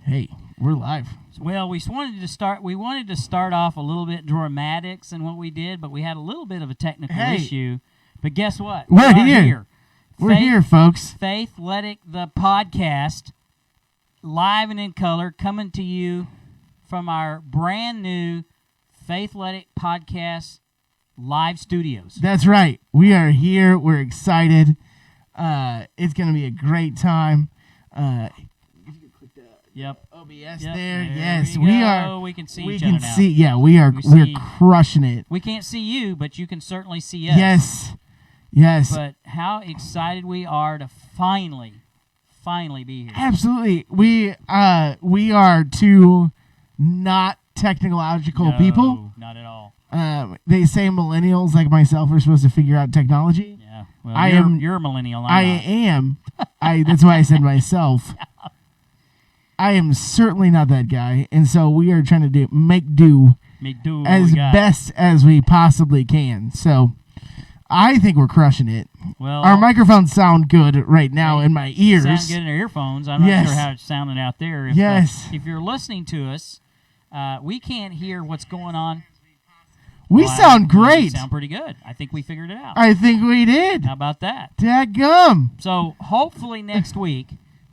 Hey, we're live. Well, we wanted to start off a little bit dramatics in what we did, but we had a little bit of a technical issue. But guess what? We're here. We're here, folks. Faithletic, the podcast, live and in color, coming to you from our brand new Faithletic podcast live studios. That's right. We are here. We're excited. It's going to be a great time. Yep. OBS there. Yes, we are. We can see each other now. Yeah, we're crushing it. We can't see you, but you can certainly see us. Yes. But how excited we are to finally be here. Absolutely. We are two not technological people. Not at all. They say millennials like myself are supposed to figure out technology. Yeah. Well, you're a millennial. I am. That's why I said myself. I am certainly not that guy, and so we are trying to make do as best as we possibly can. So I think we're crushing it. Well, our microphones sound good right now in my ears. Sound good in our earphones. I'm not sure how it's sounding out there. If you're listening to us, we can't hear what's going on. We sound great. We sound pretty good. I think we figured it out. I think we did. How about that? Dadgum. So hopefully next week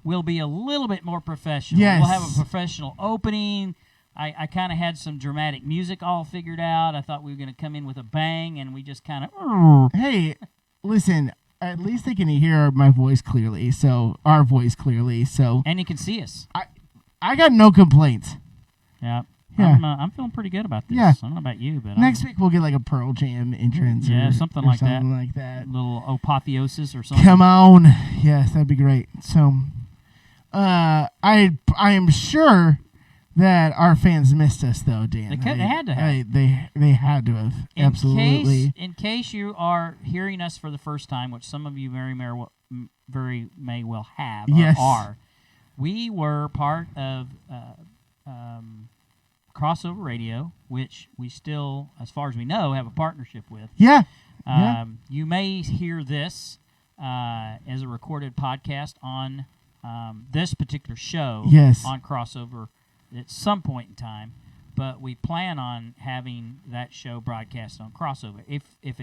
we'll be a little bit more professional. Yes. We'll have a professional opening. I kind of had some dramatic music all figured out. I thought we were going to come in with a bang, and we just kind of... Hey, listen, at least they can hear my voice clearly, our voice clearly. And you can see us. I got no complaints. Yeah. I'm feeling pretty good about this. Yeah. I don't know about you, but... Next week we'll get like a Pearl Jam entrance something like that. A little apotheosis or something. Come on. Yes, that'd be great. So, I am sure that our fans missed us, though, Dan. They had to have. They had to have. Absolutely. In case you are hearing us for the first time, which some of you very may well have or are, we were part of Crossover Radio, which we still, as far as we know, have a partnership with. Yeah. You may hear this as a recorded podcast on this particular show on Crossover at some point in time, but we plan on having that show broadcast on Crossover. If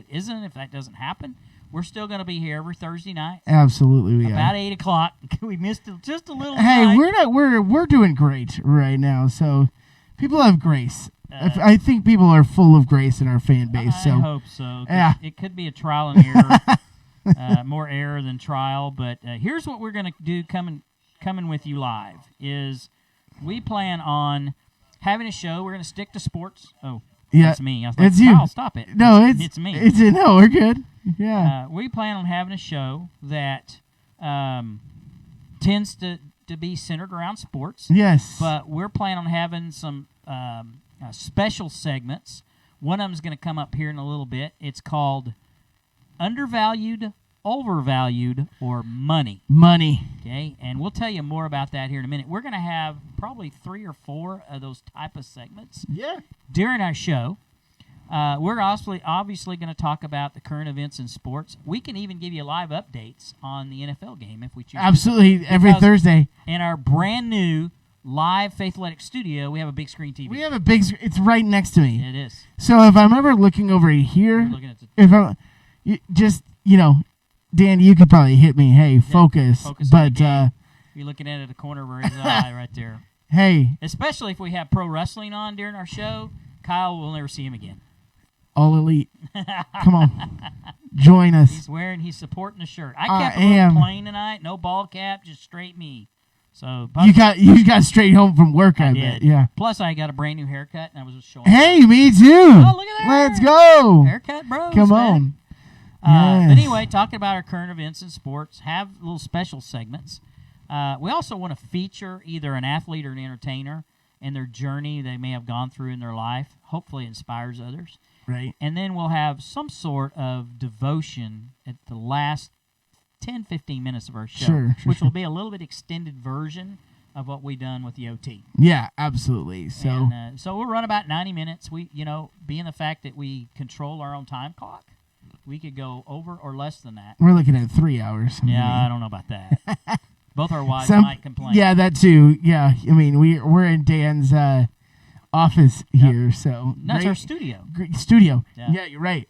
that doesn't happen, we're still going to be here every Thursday night. Absolutely, we about 8 o'clock. We missed it just a little. Hey, night. we're doing great right now. So people have grace. I think people are full of grace in our fan base. I hope so. Yeah. It could be a trial and error, more error than trial. But here's what we're going to do coming with you live is we plan on having a show. We're going to stick to sports. Oh, that's me. I was like, it's you. Kyle, stop it. No, it's me. No, we're good. Yeah. We plan on having a show that tends to be centered around sports. Yes. But we're planning on having some special segments. One of them is going to come up here in a little bit. It's called Undervalued, Overvalued, or Money. Okay, and we'll tell you more about that here in a minute. We're going to have probably 3 or 4 of those type of segments during our show. We're obviously going to talk about the current events in sports. We can even give you live updates on the NFL game if we choose. Absolutely, every Thursday. In our brand new live Faithletic studio, we have a big screen TV. We have a big screen. It's right next to me. It is. So if I'm ever looking over here, Dan, you could probably hit me. Hey, focus. But you're looking at it at the corner of his eye right there. Hey, especially if we have pro wrestling on during our show, Kyle will never see him again. All Elite. Come on. Join us. He's supporting the shirt. I kept a little plain tonight. No ball cap, just straight me. So you got straight home from work, I bet. Yeah. Plus, I got a brand new haircut, and I was just showing. Hey, me too. Oh, look at that. Let's go. Haircut bros. Come on. But anyway, talking about our current events in sports, have little special segments. We also want to feature either an athlete or an entertainer and their journey they may have gone through in their life. Hopefully, it inspires others. Right. And then we'll have some sort of devotion at the last 10, 15 minutes of our show, which will be a little bit extended version of what we've done with the OT. Yeah, absolutely. So we'll run about 90 minutes. We, being the fact that we control our own time clock, we could go over or less than that. We're looking at 3 hours. Yeah, I don't know about that. Both our wives might complain. Yeah, that too. Yeah, I mean, we're in Dan's office here, so that's our studio. Studio. Yeah, you're right.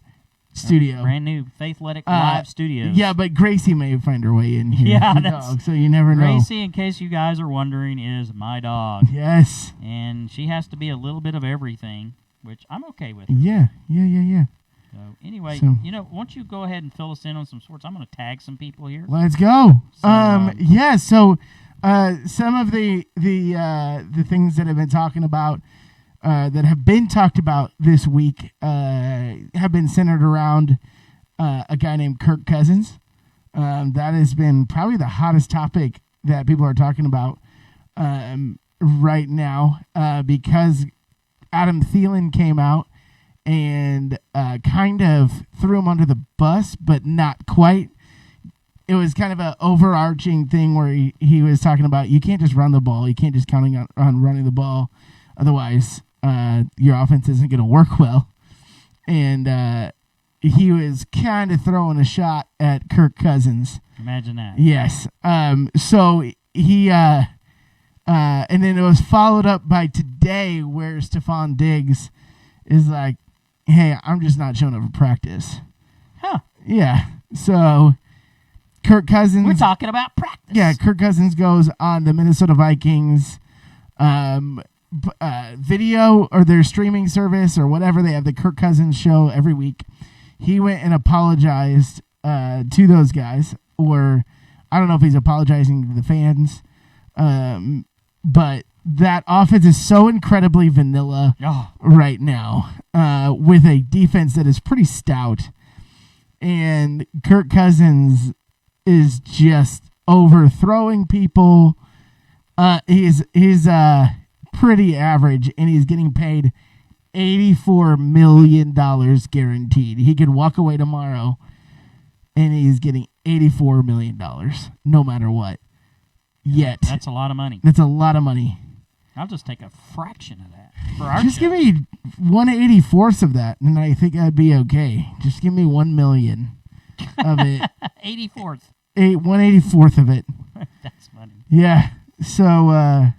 Studio. Brand new Faithletic live studio. Yeah, but Gracie may find her way in here. Yeah, dog, so you never know. Gracie, in case you guys are wondering, is my dog. Yes. And she has to be a little bit of everything, which I'm okay with. Her. Yeah. So anyway, why don't you go ahead and fill us in on some sports? I'm going to tag some people here. Let's go. So, some of the things that I've been talking about. That have been talked about this week have been centered around a guy named Kirk Cousins. That has been probably the hottest topic that people are talking about right now because Adam Thielen came out and kind of threw him under the bus, but not quite. It was kind of an overarching thing where he was talking about you can't just run the ball. You can't just counting on running the ball. Otherwise, your offense isn't going to work well. And he was kind of throwing a shot at Kirk Cousins. Imagine that. Yes. So he, and then it was followed up by today where Stephon Diggs is like, hey, I'm just not showing up for practice. Huh. Yeah. So Kirk Cousins. We're talking about practice. Yeah, Kirk Cousins goes on the Minnesota Vikings video or their streaming service or whatever. They have the Kirk Cousins show every week. He went and apologized to those guys, or I don't know if he's apologizing to the fans, but that offense is so incredibly vanilla right now with a defense that is pretty stout, and Kirk Cousins is just overthrowing people. He's pretty average, and he's getting paid $84 million guaranteed. He could walk away tomorrow, and he's getting $84 million, no matter what. Yet. That's a lot of money. That's a lot of money. I'll just take a fraction of that for our Just show. give me 1/84th of that, and I think I'd be okay. Just give me 1 million of it. 84th. 1/84th of it. That's funny. Yeah. So,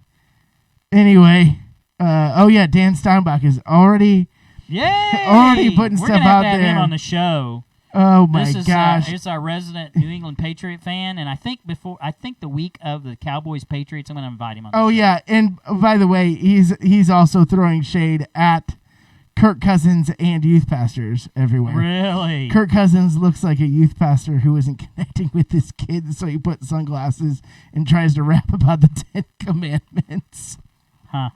anyway, Dan Steinbach is already putting We're stuff gonna out have there. him on the show. Oh my gosh! It's our resident New England Patriot fan, and I think the week of the Cowboys Patriots, I'm going to invite him on. Oh yeah, and by the way, he's also throwing shade at Kirk Cousins and youth pastors everywhere. Really? Kirk Cousins looks like a youth pastor who isn't connecting with his kids, so he puts sunglasses and tries to rap about the 10 Commandments. Huh.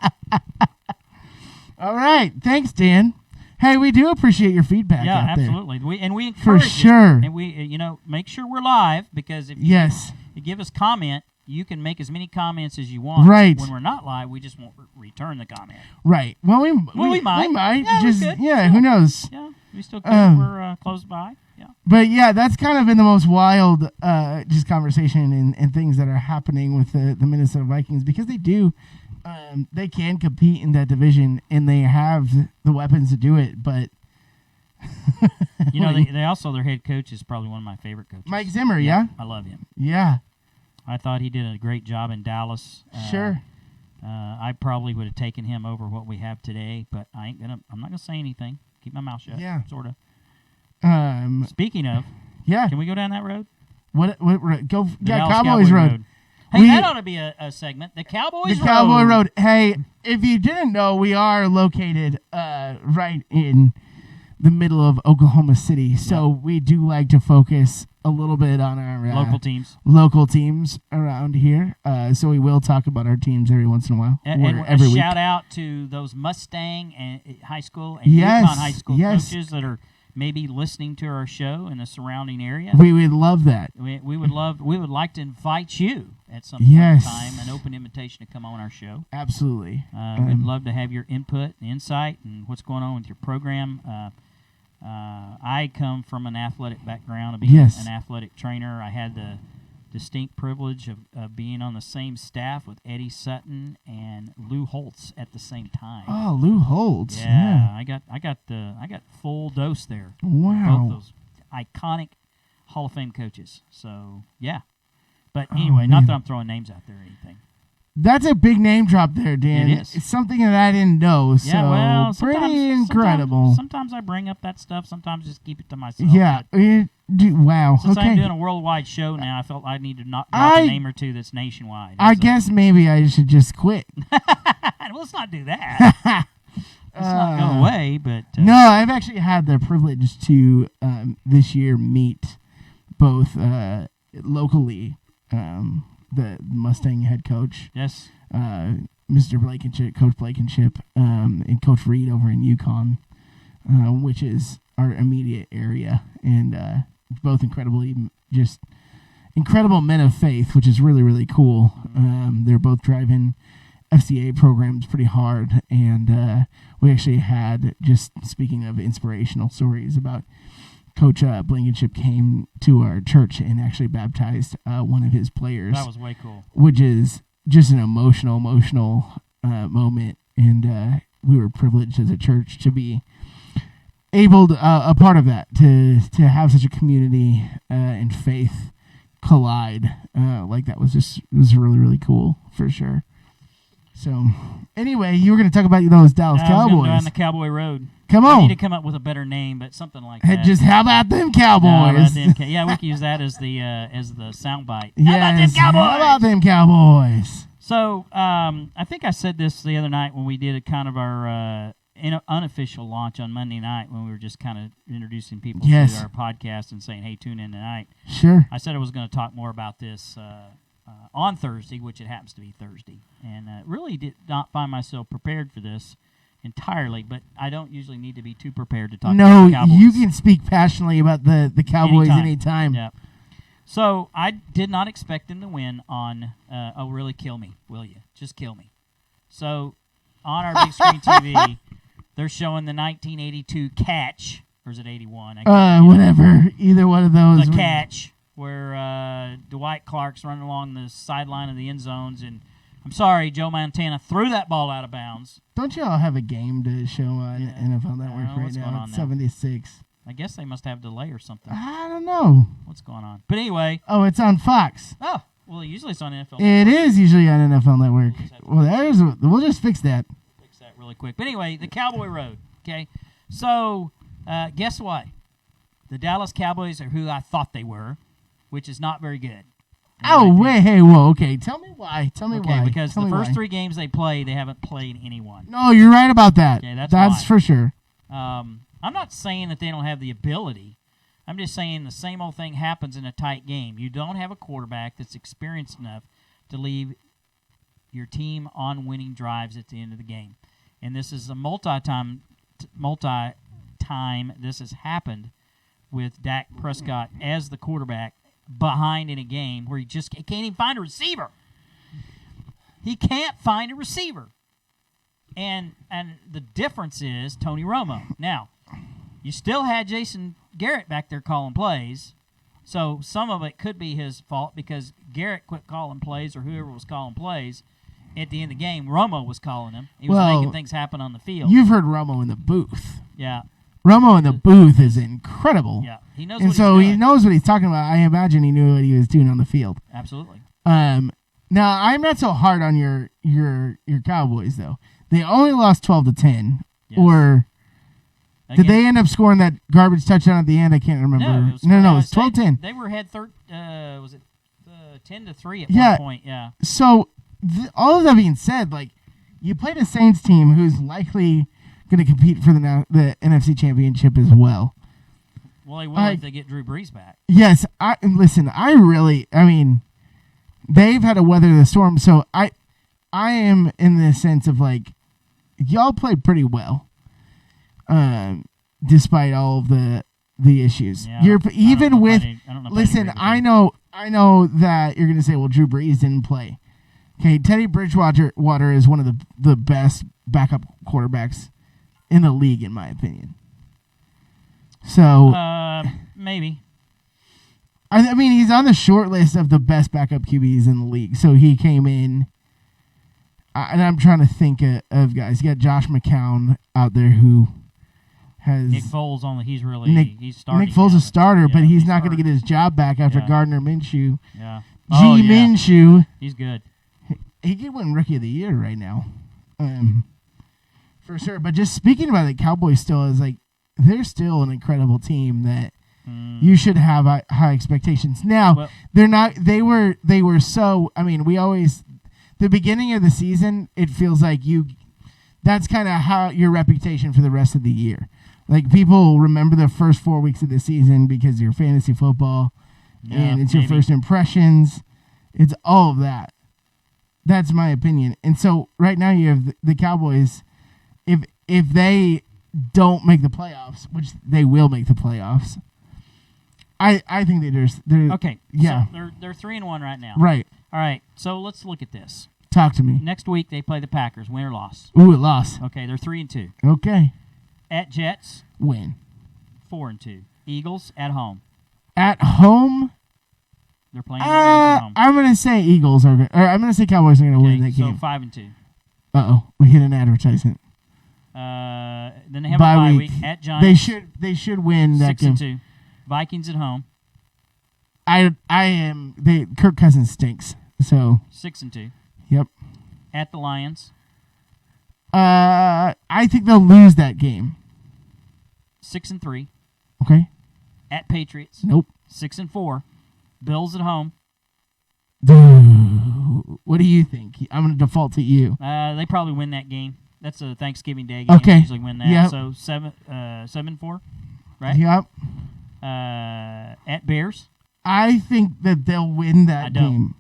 All right. Thanks, Dan. Hey, we do appreciate your feedback out there. Yeah, absolutely. We encourage for sure. It. And we, make sure we're live because if you give us comment, you can make as many comments as you want. Right. When we're not live, we just won't return the comment. Right. Well, we might. We might. Who knows? Yeah, we still could. We're close by. Yeah. But yeah, that's kind of been the most wild just conversation and things that are happening with the Minnesota Vikings because they do. They can compete in that division, and they have the weapons to do it. But they also their head coach is probably one of my favorite coaches, Mike Zimmer. Yeah, I love him. Yeah, I thought he did a great job in Dallas. Sure. I probably would have taken him over what we have today, but I'm not gonna say anything. Keep my mouth shut. Yeah, sort of. Speaking of, can we go down that road? What go? Yeah, Cowboys Road. Hey, that ought to be a segment. The Cowboys Road. The Cowboy Road. Hey, if you didn't know, we are located right in the middle of Oklahoma City, so we do like to focus a little bit on our local teams around here. So we will talk about our teams every once in a while, and every week. Shout out to those Mustang and high school and Yukon high school coaches that are maybe listening to our show in the surrounding area. We would love that. We would like to invite you at some point in time, an open invitation to come on our show. Absolutely. We'd love to have your input and insight and what's going on with your program. I come from an athletic background of being an athletic trainer. I had the distinct privilege of being on the same staff with Eddie Sutton and Lou Holtz at the same time. Oh, Lou Holtz. Yeah. I got full dose there. Wow. Both those iconic Hall of Fame coaches. So, yeah. But anyway, not that I'm throwing names out there or anything. That's a big name drop there, Dan. It is. It's something that I didn't know. Yeah, well, pretty incredible. Sometimes I bring up that stuff. Sometimes just keep it to myself. Yeah. Wow. Since okay. I'm doing a worldwide show now, I felt I need to drop a name or two that's nationwide. I guess maybe I should just quit. Well, let's not do that. Let's not go away. But no, I've actually had the privilege to this year meet both locally. The Mustang head coach, yes, Mr. Blankenship, Coach Blankenship, and Coach Reed over in Yukon, which is our immediate area, and both incredible men of faith, which is really, really cool. They're both driving FCA programs pretty hard, and we actually had, just speaking of inspirational stories, about Coach Blankenship came to our church and actually baptized one of his players. That was way cool. Which is just an emotional moment. And we were privileged as a church to be able to, a part of that, to have such a community and faith collide like that was really, really cool for sure. So, anyway, you were going to talk about those Dallas Cowboys. I was going to go on the Cowboy Road. Come on. I need to come up with a better name, but something like that. Just how about them Cowboys? Yeah, we can use that as the soundbite. Yes, how about them Cowboys? So, I think I said this the other night when we did a kind of our unofficial launch on Monday night when we were just kind of introducing people to our podcast and saying, hey, tune in tonight. Sure. I said I was going to talk more about this on Thursday, which it happens to be Thursday. And really did not find myself prepared for this entirely, but I don't usually need to be too prepared to talk about the Cowboys. No, you can speak passionately about the Cowboys anytime. Yeah. So I did not expect them to win on, really kill me, will you? Just kill me. So on our big screen TV, they're showing the 1982 catch, or is it 81? Whatever. Either one of those. The catch, where Dwight Clark's running along the sideline of the end zones, and I'm sorry, Joe Montana threw that ball out of bounds. Don't you all have a game to show on NFL Network right now? It's 76. I guess they must have delay or something. I don't know. What's going on? But anyway. Oh, it's on Fox. Oh, well, usually it's on NFL Network. It is usually on NFL Network. Well, we'll just fix that. Fix that really quick. But anyway, the Cowboy Road, okay? So, guess what? The Dallas Cowboys are who I thought they were, which is not very good. Okay. Tell me why. Okay, because the first 3 games they played, they haven't played anyone. No, you're right about that. Okay, that's for sure. I'm not saying that they don't have the ability. I'm just saying the same old thing happens in a tight game. You don't have a quarterback that's experienced enough to leave your team on winning drives at the end of the game. And this is a multi-time this has happened with Dak Prescott as the quarterback behind in a game where he can't even find a receiver. He can't find a receiver. And the difference is Tony Romo. Now, you still had Jason Garrett back there calling plays, so some of it could be his fault because Garrett quit calling plays or whoever was calling plays. At the end of the game, Romo was calling them. He was making things happen on the field. You've heard Romo in the booth. Yeah. Romo in the booth is incredible. Yeah, he knows. And so he knows what he's talking about. I imagine he knew what he was doing on the field. Absolutely. Now I'm not so hard on your Cowboys though. They only lost 12-10, or did they end up scoring that garbage touchdown at the end? I can't remember. No, it was 12-10. They were ahead. Was it 10-3 at one point? Yeah. So all of that being said, like you played a Saints team who's likely going to compete for the NFC Championship as well. Well, they will if they get Drew Brees back. Yes, they've had to weather the storm. So I am in the sense of like, y'all played pretty well, despite all of the issues. Yeah, I know that you're going to say, well, Drew Brees didn't play. Okay, Teddy Bridgewater is one of the best backup quarterbacks in the league, in my opinion. So maybe. I mean, he's on the short list of the best backup QBs in the league. So he came in, and I'm trying to think of guys. You got Josh McCown out there who has Nick Foles. He's starting. Nick Foles is a starter, but he's not going to starting. get his job back after Gardner Minshew Minshew. He's good. He could win Rookie of the Year right now. For sure. But just speaking about the Cowboys still is like, they're still an incredible team that you should have high expectations. Now, they're not. They were so. I mean, we always the beginning of the season. It feels like that's kind of how your reputation for the rest of the year. Like people remember the first 4 weeks of the season because you're fantasy football, and it's your first impressions. It's all of that. That's my opinion. And so right now you have the Cowboys. If they don't make the playoffs, which they will make the playoffs. I think they're okay. Yeah, so they're 3-1 right now. Right. All right. So let's look at this. Talk to me. Next week they play the Packers. Win or loss? Ooh, a loss. Okay, they're 3-2. Okay. At Jets. Win. 4-2. Eagles at home. At home. They're playing at home. I'm gonna say Eagles are. I'm gonna say Cowboys are gonna win that game. So 5-2. We hit an advertisement. Then they have a bye week at Giants. They should win that game. 6-2. Vikings at home. Kirk Cousins stinks. So 6-2. Yep. At the Lions. I think they'll lose that game. 6-3. Okay. At Patriots. Nope. 6-4. Bills at home. What do you think? I'm gonna default to you. They probably win that game. That's a Thanksgiving Day game. Okay. They usually win that. Yep. So 7-4. Right. Yep. At Bears. I think that they'll win that game.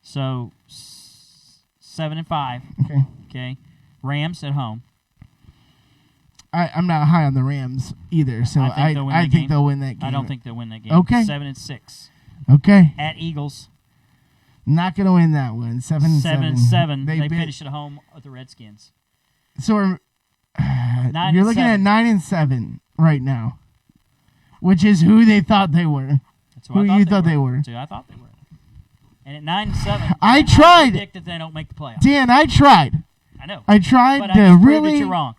So 7-5. Okay. Okay. Rams at home. I'm not high on the Rams either, so I think they'll win that game. I don't think they'll win that game. Okay. 7-6. Okay. At Eagles. Not gonna win that one. 7-7. They finished at home with the Redskins. So you're looking at 9-7 right now, which is who they thought they were. That's who you thought they were. I thought they were. And at 9-7, I tried. I predict that they don't make the playoffs. Dan, I tried. I know. I tried but to I just really. That you're wrong.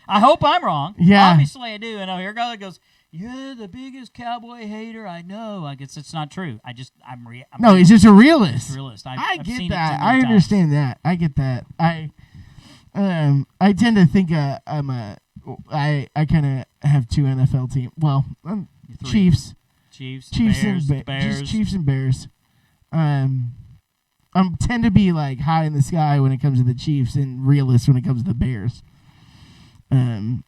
I hope I'm wrong. Yeah. Obviously I do. I know. Here goes. You're the biggest Cowboy hater I know. I guess it's not true. No, he's just a realist. He's a realist. I get that. I understand that. I get that. I tend to think I kind of have two NFL teams. Well, Chiefs, Bears, Bears. Just Chiefs and Bears. I tend to be like high in the sky when it comes to the Chiefs and realist when it comes to the Bears. Then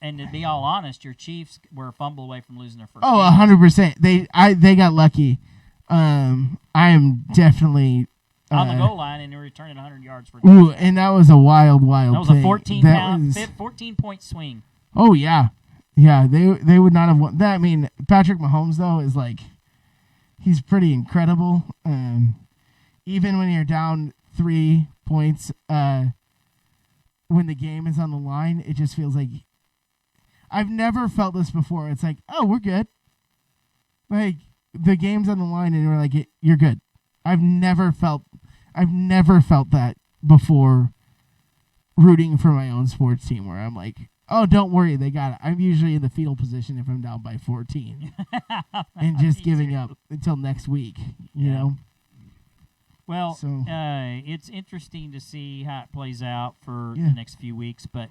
and to be all honest, your Chiefs were a fumble away from losing their first. Oh, 100%. They got lucky. I am definitely on the goal line and they were returning 100 yards for. Ooh, and that was a wild. That was a 14-point swing. Oh yeah, They would not have won that. I mean, Patrick Mahomes though is like, he's pretty incredible. Even when you're down 3 points, when the game is on the line, it just feels like. I've never felt this before. It's like, oh, we're good. Like, the game's on the line and we're like, you're good. I've never felt that before rooting for my own sports team where I'm like, oh, don't worry, they got it. I'm usually in the fetal position if I'm down by 14 and just giving up until next week, you know? Well, it's interesting to see how it plays out for the next few weeks, but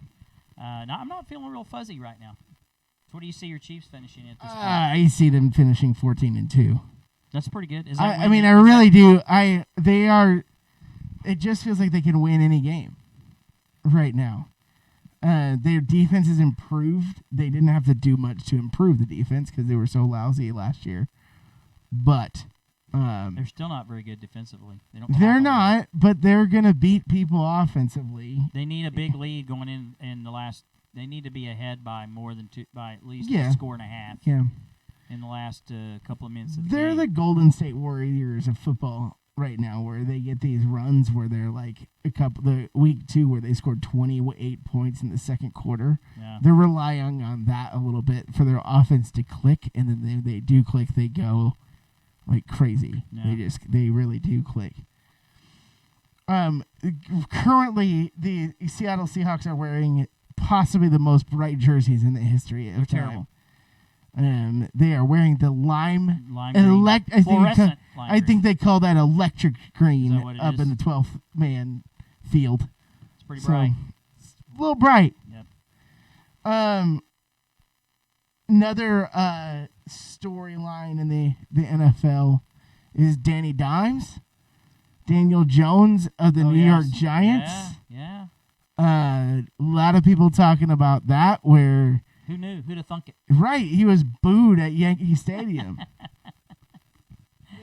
I'm not feeling real fuzzy right now. So what do you see your Chiefs finishing at this point? I see them finishing 14-2. That's pretty good. I really do. They are. It just feels like they can win any game right now. Their defense has improved. They didn't have to do much to improve the defense because they were so lousy last year, but. They're still not very good defensively. They're not, but they're going to beat people offensively. They need a big lead going in the last. They need to be ahead by more than by at least a score and a half. Yeah. In the last couple of minutes of the They're game. the Golden State Warriors of football right now, where they get these runs where they're like the week 2 where they scored 28 points in the second quarter. Yeah. They're relying on that a little bit for their offense to click, and then they do click, they go like crazy. Yeah. They really do click. Currently, the Seattle Seahawks are wearing possibly the most bright jerseys in the history of time. Terrible. They are wearing the lime green. I think they call that electric green up in the 12th man field. It's pretty bright. It's a little bright. Yep. Another storyline in the NFL is Danny Dimes, Daniel Jones of the New York Giants. Yeah. A lot of people talking about that. Where who knew? Who'd have thunk it? Right, he was booed at Yankee Stadium.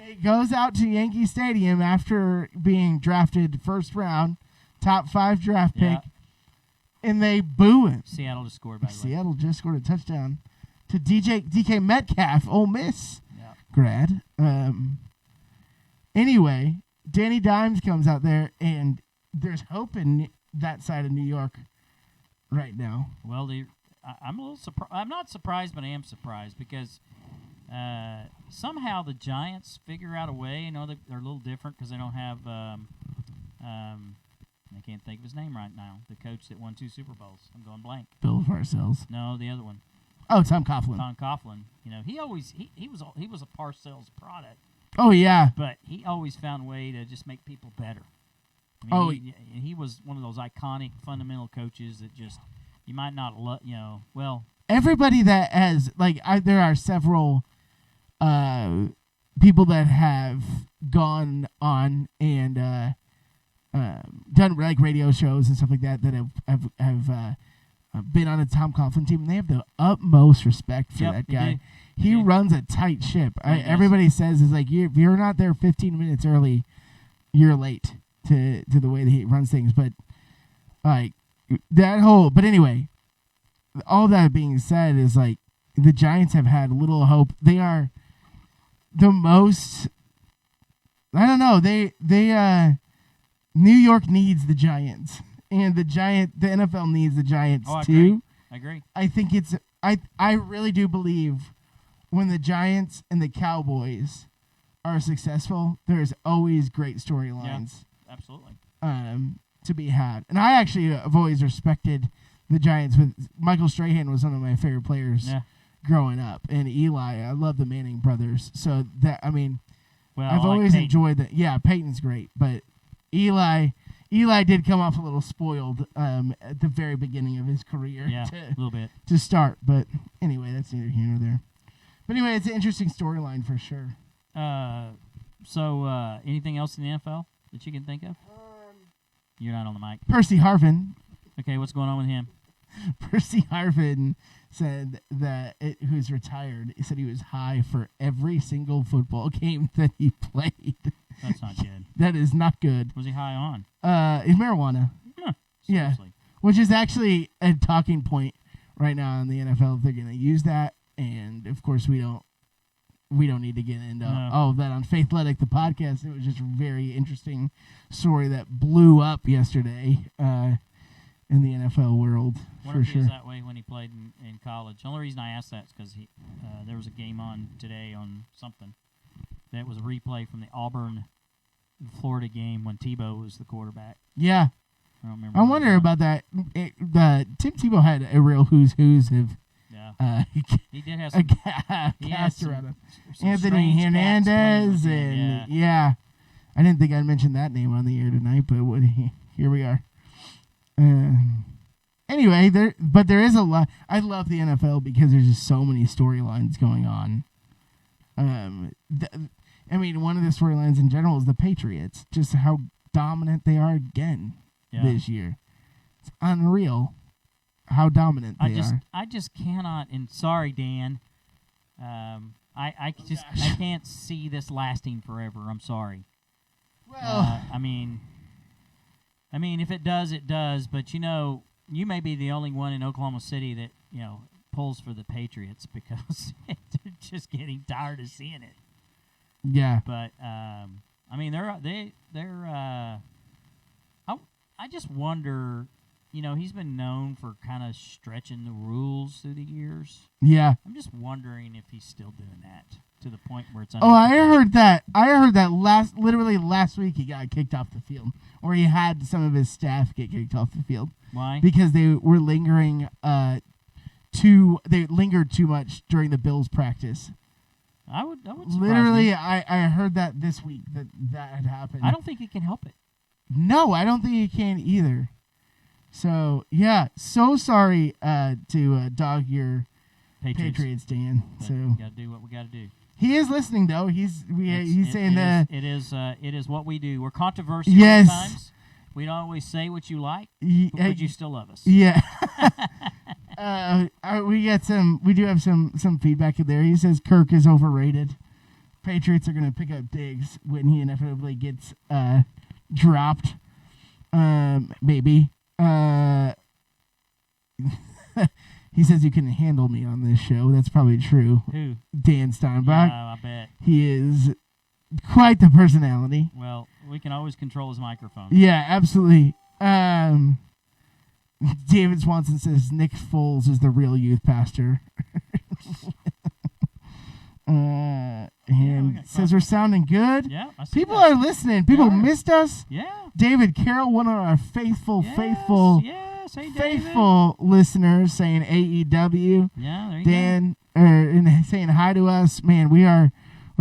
He goes out to Yankee Stadium after being drafted first round, top 5 draft pick, and they boo him. Seattle just scored, by the way. Seattle just scored a touchdown to DK Metcalf, Ole Miss grad. Anyway, Danny Dimes comes out there, and there's hope in that side of New York right now. Well, I'm a little surprised. I'm not surprised, but I am surprised because somehow the Giants figure out a way. You know, they're a little different because they don't have. I can't think of his name right now. The coach that won 2 Super Bowls. I'm going blank. Bill Parcells. No, the other one. Oh, Tom Coughlin. Tom Coughlin. You know, he was a Parcells product. Oh yeah. But he always found a way to just make people better. I mean, he was one of those iconic fundamental coaches that just you might not everybody that has there are several people that have gone on and done radio shows and stuff like that have been on a Tom Coughlin team, and they have the utmost respect for that guy. He runs a tight ship. Everybody says is if you're not there 15 minutes early, you're late to the way that he runs things. But but anyway, all that being said is the Giants have had little hope. They are the most. I don't know. They New York needs the Giants, and the NFL needs the Giants too. I agree. I think I really do believe when the Giants and the Cowboys are successful, there's always great storylines. Yeah, absolutely. To be had, and I actually have always respected the Giants. With Michael Strahan was one of my favorite players growing up, and Eli. I love the Manning brothers. So I've always enjoyed that. Yeah, Peyton's great, but Eli did come off a little spoiled at the very beginning of his career. Yeah, a little bit to start. But anyway, that's neither here nor there. But anyway, it's an interesting storyline for sure. So anything else in the NFL that you can think of? You're not on the mic. Percy Harvin. Okay, what's going on with him? Percy Harvin said that who's retired. He said he was high for every single football game that he played. That's not good. That is not good. Was he high on? It's marijuana. Yeah, which is actually a talking point right now in the NFL. If they're going to use that, and of course we don't need to get into all of that on Faithletic, the podcast. It was just a very interesting story that blew up yesterday in the NFL world. Wonder if he was that way when he played in college. The only reason I asked that is because there was a game on today on something that was a replay from the Auburn-Florida game when Tebow was the quarterback. Yeah. I don't remember. I wonder about that. Tim Tebow had a real who's of. Yeah. He did have some. He cast around him. Anthony Hernandez and I didn't think I'd mention that name on the air tonight, but here we are. Anyway, there is a lot. I love the NFL because there's just so many storylines going on. One of the storylines in general is the Patriots, just how dominant they are again this year. It's unreal how dominant they are. I just cannot, and sorry, Dan, I can't see this lasting forever. I'm sorry. Well, I mean, if it does, it does. But you may be the only one in Oklahoma City that pulls for the Patriots because they're just getting tired of seeing it. Yeah. But I just wonder. He's been known for kind of stretching the rules through the years. Yeah. I'm just wondering if he's still doing that to the point where it's. I heard that literally last week he got kicked off the field, or he had some of his staff get kicked off the field. Why? Because they were lingering they lingered too much during the Bills practice. I would literally, I heard that this week that had happened. I don't think he can help it. No, I don't think he can either. So yeah, so sorry to dog your Patriots, Dan. But so we gotta do what we gotta do. He is listening though. He's saying that it is what we do. We're controversial yes. sometimes. We don't always say what you like, but you still love us. Yeah. We do have some feedback in there. He says Kirk is overrated. Patriots are going to pick up Diggs when he inevitably gets dropped. Maybe. He says you can handle me on this show. That's probably true. Who? Dan Steinbach. Yeah, I bet. He is quite the personality. Well, we can always control his microphone. Yeah, absolutely. David Swanson says Nick Foles is the real youth pastor. And says we're sounding good. Yeah, people are listening. People missed us. Yeah. David Carroll, one of our faithful listeners, saying AEW. Yeah, there you Dan, and saying hi to us. Man, we're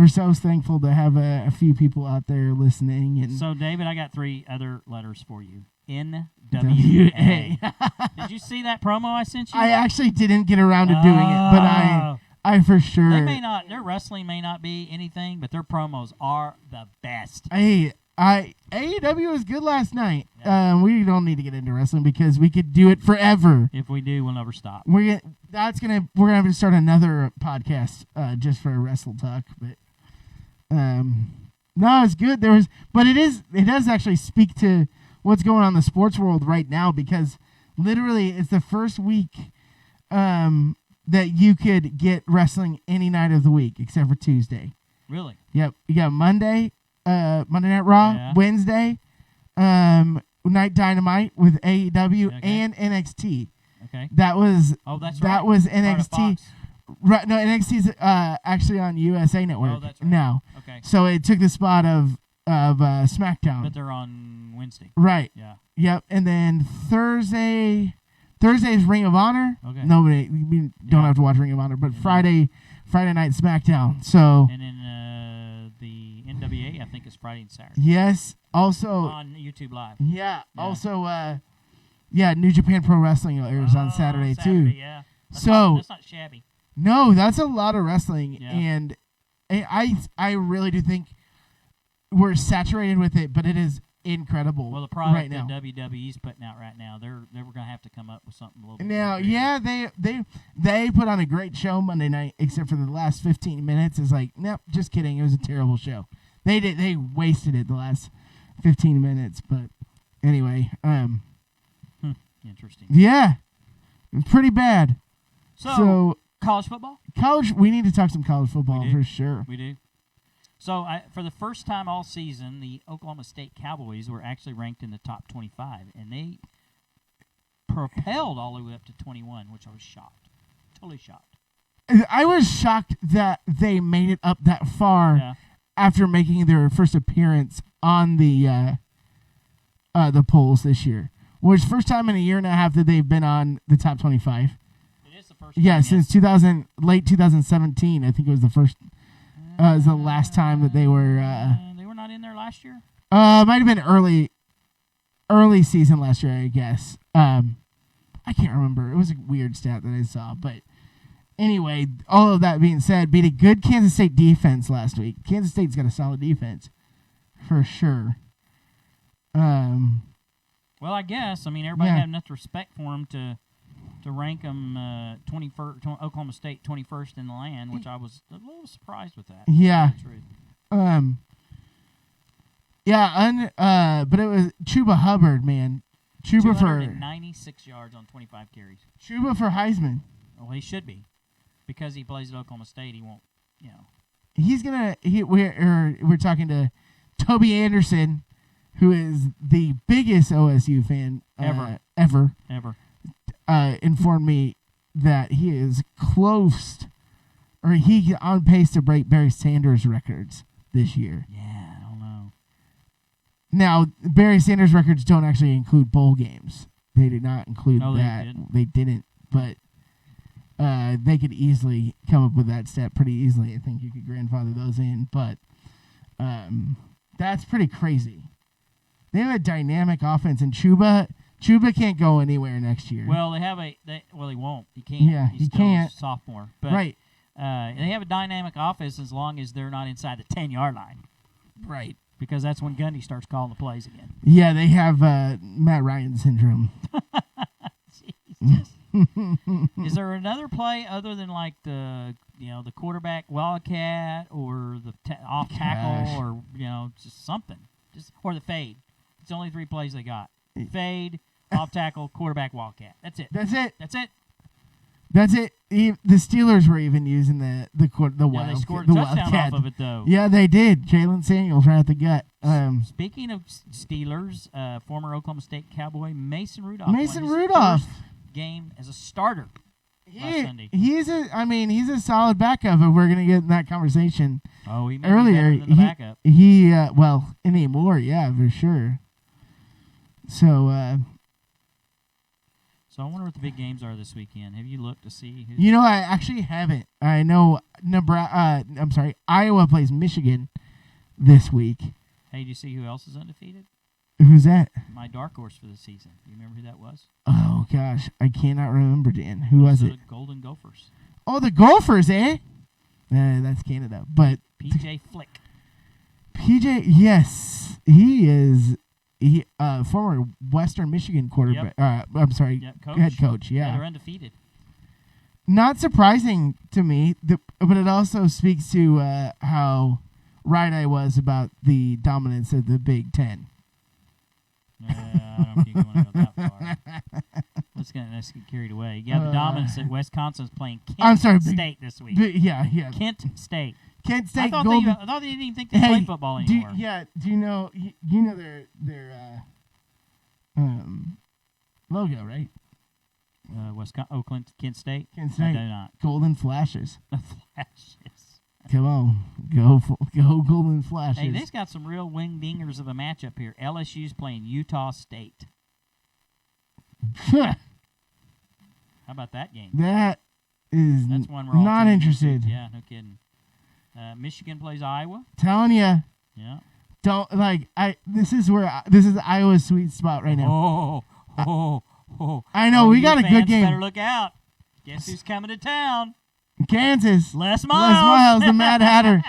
so thankful to have a few people out there listening. And so, David, I got 3 other letters for you. NWA. Did you see that promo I sent you? I actually didn't get around to doing it, but I for sure. Their wrestling may not be anything, but their promos are the best. AEW was good last night. Yeah. We don't need to get into wrestling because we could do it forever. If we do, we'll never stop. We're gonna have to start another podcast just for Wrestle Talk, but no, it's good. It does actually speak to what's going on in the sports world right now because literally it's the first week that you could get wrestling any night of the week except for Tuesday. Really? Yep. You got Monday Night Raw, Wednesday, Night Dynamite with AEW and NXT. Okay. That was that's that right. was NXT. Right, no, NXT's actually on USA Network that's right. now. Okay. So it took the spot of SmackDown. But they're on Wednesday. Right. Yeah. Yep. And then Thursday's Ring of Honor. Okay. We don't have to watch Ring of Honor, but Friday night SmackDown. So. And then the NWA, I think, is Friday and Saturday. Yes. Also on YouTube Live. Yeah. Also, New Japan Pro Wrestling airs on Saturday too. Yeah. That's not shabby. No, that's a lot of wrestling, yeah. And I really do think we're saturated with it, but it is incredible. Well, the product right now that WWE's putting out right now, they're going to have to come up with something a little bit. Now, they put on a great show Monday night, except for the last 15 minutes. Is like, nope, just kidding. It was a terrible show. They wasted it the last 15 minutes, but anyway, interesting. Yeah, it's pretty bad. So college football? We need to talk some college football for sure. We do. So, for the first time all season, the Oklahoma State Cowboys were actually ranked in the top 25, and they propelled all the way up to 21, which I was shocked. Totally shocked. I was shocked that they made it up that far after making their first appearance on the polls this year. Which first time in a year and a half that they've been on the top 25. It is the first time. Yeah, since late 2017, I think it was the first. Is the last time that they were. They were not in there last year. Might have been early season last year, I guess. I can't remember. It was a weird stat that I saw, but anyway, all of that being said, beat a good Kansas State defense last week. Kansas State's got a solid defense, for sure. Well, I guess. I mean, everybody had enough respect for them to rank them 21st, Oklahoma State 21st in the land, which I was a little surprised with that. Yeah. But it was Chuba Hubbard, man. Chuba for 96 yards on 25 carries. Chuba for Heisman. Well, he should be, because he plays at Oklahoma State. He won't, He's gonna. We're talking to Toby Anderson, who is the biggest OSU fan ever. Informed me that he is he's on pace to break Barry Sanders' records this year. Yeah, I don't know. Now, Barry Sanders' records don't actually include bowl games. They did not include that. They didn't. But they could easily come up with that stat pretty easily. I think you could grandfather those in, but that's pretty crazy. They have a dynamic offense, and Chuba can't go anywhere next year. Well, he won't. He can't. Yeah, He's he still can't. A sophomore, but right. They have a dynamic offense as long as they're not inside the 10-yard line. Right. Because that's when Gundy starts calling the plays again. Yeah, they have Matt Ryan syndrome. Is there another play other than like the quarterback wildcat or the off tackle or just something, or the fade? It's only 3 plays they got: fade, off tackle, quarterback wildcat. That's it. The Steelers were even using the wildcat. They scored a touchdown off of it though. Yeah, they did. Jalen Samuels right at the gut. Speaking of Steelers, former Oklahoma State Cowboy Mason Rudolph. First game as a starter last Sunday. He's a solid backup. If we're gonna get in that conversation. Oh, he may earlier. Be better than the backup. He anymore, yeah, for sure. So I wonder what the big games are this weekend. Have you looked to see? I actually haven't. I know Iowa plays Michigan this week. Hey, do you see who else is undefeated? Who's that? My dark horse for the season. Do you remember who that was? Oh gosh, I cannot remember, Dan. Who was it? The Golden Gophers. Oh, the Gophers, eh? That's Canada, but PJ Flick. PJ, yes, he is. He former Western Michigan quarterback. Yep. Head coach. Yeah, they're undefeated. Not surprising to me, but it also speaks to how right I was about the dominance of the Big Ten. I don't think you want to go that far. Let's get carried away. Yeah, the dominance that Wisconsin's playing Kent State this week. Yeah. Kent State. Kent State. I thought they didn't even think they played football anymore. Do you know their logo, right? Kent State. Kent State. I do not. Golden Flashes. Flashes. Come on, go Golden Flashes. Hey, they've got some real wing dingers of a matchup here. LSU's playing Utah State. How about that game? That's one we're all not interested. Yeah, no kidding. Michigan plays Iowa. Telling you. Yeah. Don't this is Iowa's sweet spot right now. I know we got a good game. Better look out. Guess who's coming to town? Kansas. Les Miles, the Mad Hatter.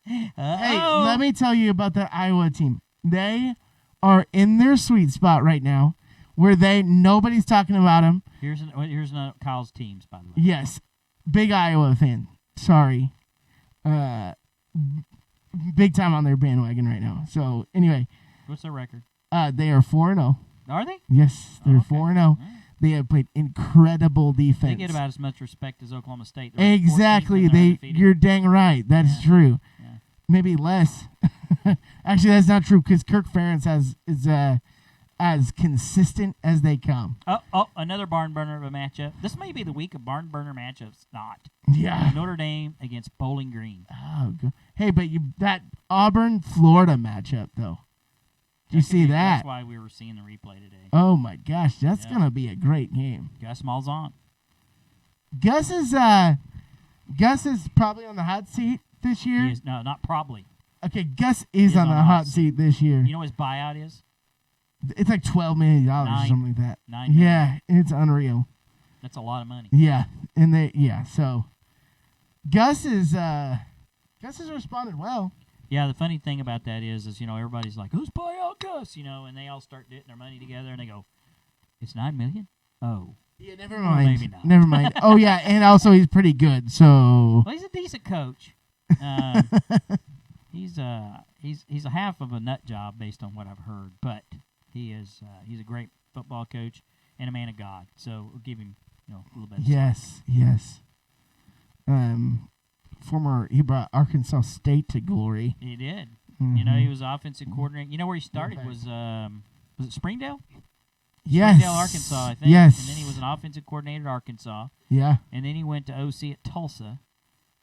Hey, let me tell you about the Iowa team. They are in their sweet spot right now, where nobody's talking about them. Here's another Kyle's teams, by the way. Yes, big Iowa fan. Sorry, big time on their bandwagon right now. So anyway, what's their record? They are 4-0. Are they? Yes, they're 4-0. They have played incredible defense. They get about as much respect as Oklahoma State. Exactly. You're dang right. That is true. Yeah. Maybe less. Actually, that's not true because Kirk Ferentz is as consistent as they come. Oh, another barn burner of a matchup. This may be the week of barn burner matchups. Not. Yeah. Notre Dame against Bowling Green. Oh, good. Hey, but that Auburn-Florida matchup, though. Do you see that? That's why we were seeing the replay today. Oh, my gosh. That's going to be a great game. Gus Malzahn. Gus is probably on the hot seat this year. He is, no, not probably. Okay, Gus is on the hot seat this year. You know what his buyout is? It's like $12 million or something like that. $9 yeah, it's unreal. That's a lot of money. Yeah, so Gus is responded well. Yeah, the funny thing about that is everybody's like, who's buyout Gus? And they all start getting their money together and they go, it's $9 million? Oh. Yeah, never mind. Maybe not. Never mind. Oh yeah, and also he's pretty good. So. Well, he's a decent coach. He's a half of a nut job based on what I've heard, but he's a great football coach and a man of God. So we'll give him a little bit. Yes. He brought Arkansas State to glory. He did. Mm-hmm. He was offensive coordinator. Where he started was it Springdale? Yes. Springdale, Arkansas, I think. Yes. And then he was an offensive coordinator at Arkansas. Yeah. And then he went to OC at Tulsa.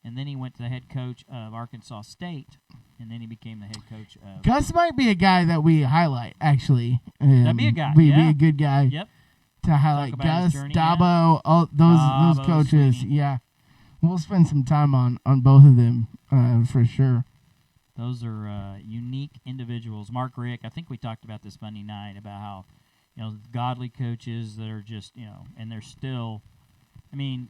And then he went to the head coach of Arkansas State. And then he became the head coach of... Gus might be a guy that we highlight, actually. That'd be a guy, Be a good guy. Yep. to highlight Gus, Dabo, all those coaches. Sweeney. Yeah, we'll spend some time on both of them for sure. Those are unique individuals. Mark Rick, I think we talked about this Monday night about how godly coaches that are just and they're still. I mean,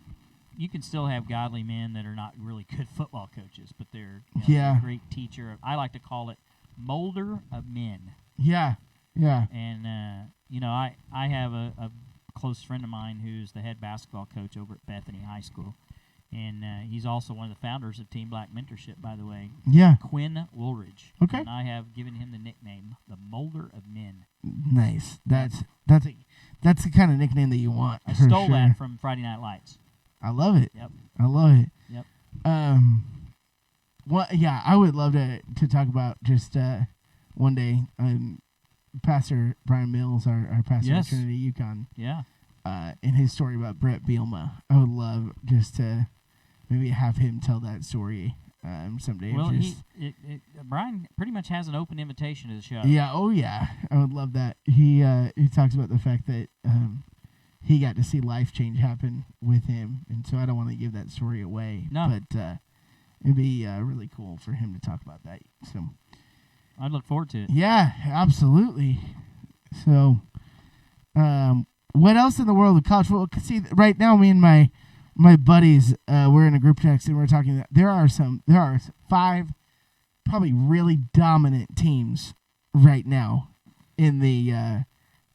you can still have godly men that are not really good football coaches, but they're a great teacher. I like to call it molder of men. Yeah, yeah. And I have a close friend of mine who's the head basketball coach over at Bethany High School, and he's also one of the founders of Team Black Mentorship, by the way. Yeah. Quinn Woolridge. Okay. And I have given him the nickname the Molder of Men. Nice. That's the kind of nickname that you want. I stole that from Friday Night Lights. I love it. Yep. I love it. Yep. Yeah, I would love to talk about just one day. Pastor Brian Mills, our pastor at Trinity UConn. Yeah. In his story about Brett Bielema, I would love just to maybe have him tell that story someday. Well, Brian pretty much has an open invitation to the show. Yeah. Oh, yeah. I would love that. He talks about the fact that he got to see life change happen with him, and so I don't want to give that story away. No. But it'd be really cool for him to talk about that. So I'd look forward to it. Yeah, absolutely. So, what else in the world of college football? See, right now, me and my buddies, we're in a group text and we're talking. There are 5 probably really dominant teams right now in the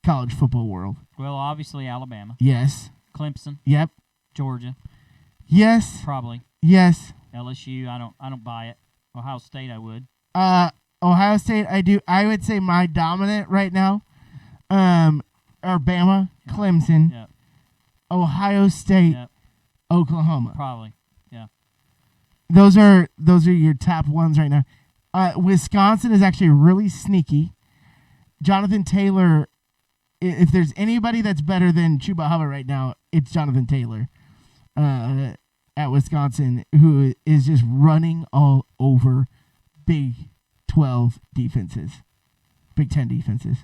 college football world. Well, obviously Alabama. Yes. Clemson. Yep. Georgia. Yes. Probably. Yes. LSU. I don't buy it. Ohio State. I would. Ohio State. I do. I would say my dominant right now. Are Bama, Clemson, Yep. Ohio State, Yep. Oklahoma. Probably. Yeah. Those are your top ones right now. Wisconsin is actually really sneaky. Jonathan Taylor. If there's anybody that's better than Chuba Hubbard right now, it's Jonathan Taylor at Wisconsin, who is just running all over Big 12 defenses, Big 10 defenses.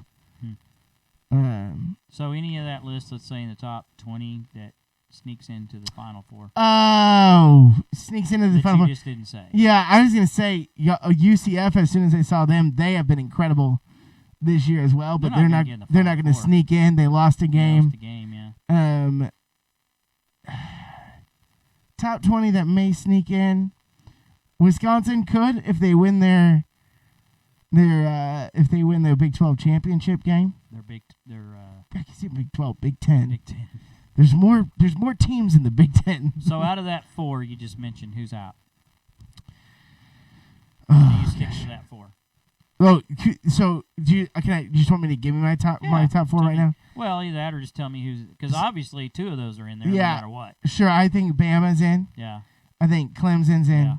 So any of that list, let's say in the top 20 that sneaks into the Final Four. Oh, sneaks into the Final Four. You just didn't say. Yeah, I was going to say UCF. As soon as I saw them, they have been incredible this year as well. But they're not going to sneak in. They lost a game. Yeah. Top 20 that may sneak in. Wisconsin could if they win their Big 12 championship game. Big 12, Big 10. Big 10. There's more teams in the Big 10. So out of that 4 you just mentioned, who's out? You stick to that 4. Oh, so you just want me to give me my top 4 right now? Well, either that or just tell me who's, because obviously 2 of those are in there no matter what. Sure, I think Bama's in. Yeah. I think Clemson's in. Yeah.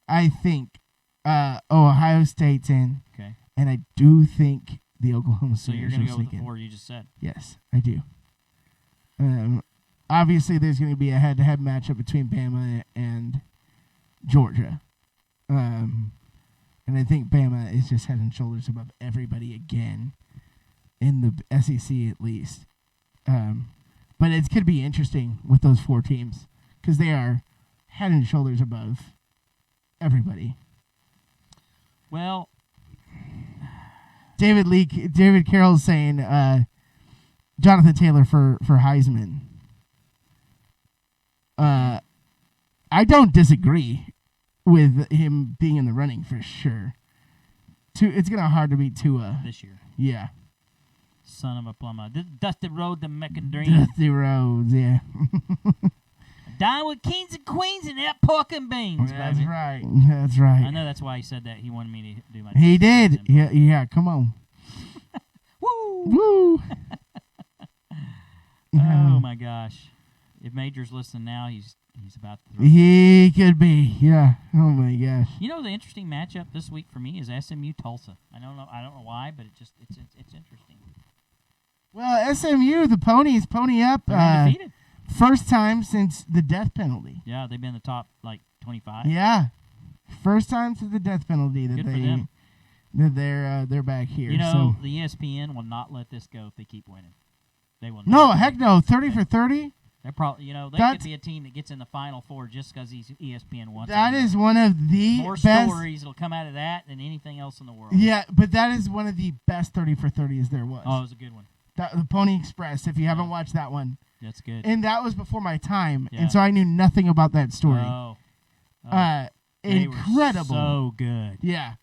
I think Ohio State's in. Okay. And I do think the Oklahoma Sooners. So you're going to go with the 4 you just said? Yes, I do. Obviously, there's going to be a head-to-head matchup between Bama and Georgia. And I think Bama is just head and shoulders above everybody again, in the SEC at least. But it's going to be interesting with those 4 teams because they are head and shoulders above everybody. Well, David Carroll's saying Jonathan Taylor for Heisman. I don't disagree with him being in the running for sure. It's gonna be hard to beat Tua this year. Yeah. Son of a plumber. This dusty road to American dream. Dusty roads, yeah. Dine with kings and queens and that pork and beans. That's baby. right. That's right. I know that's why he said that. He wanted me to do my. He did. Yeah. Come on. Woo! Woo! Oh my gosh! If Major's listening now, he's about to. He could be. Yeah. Oh my gosh. You know, the interesting matchup this week for me is SMU Tulsa. I don't know why, but it's interesting. Well, SMU, the Ponies pony up. They're undefeated. First time since the death penalty. Yeah, they've been in the top 25. Yeah, first time since the death penalty that they're back here. You know, the ESPN will not let this go if they keep winning. They will. No, heck no. 30 for 30. They're probably, they could be a team that gets in the Final Four just because ESPN wants. That is one of the more best stories will come out of that than anything else in the world. Yeah, but that is one of the best 30 for 30s there was. Oh, it was a good one. The Pony Express. If you haven't watched that one, that's good. And that was before my time, and so I knew nothing about that story. Incredible. So good. Yeah.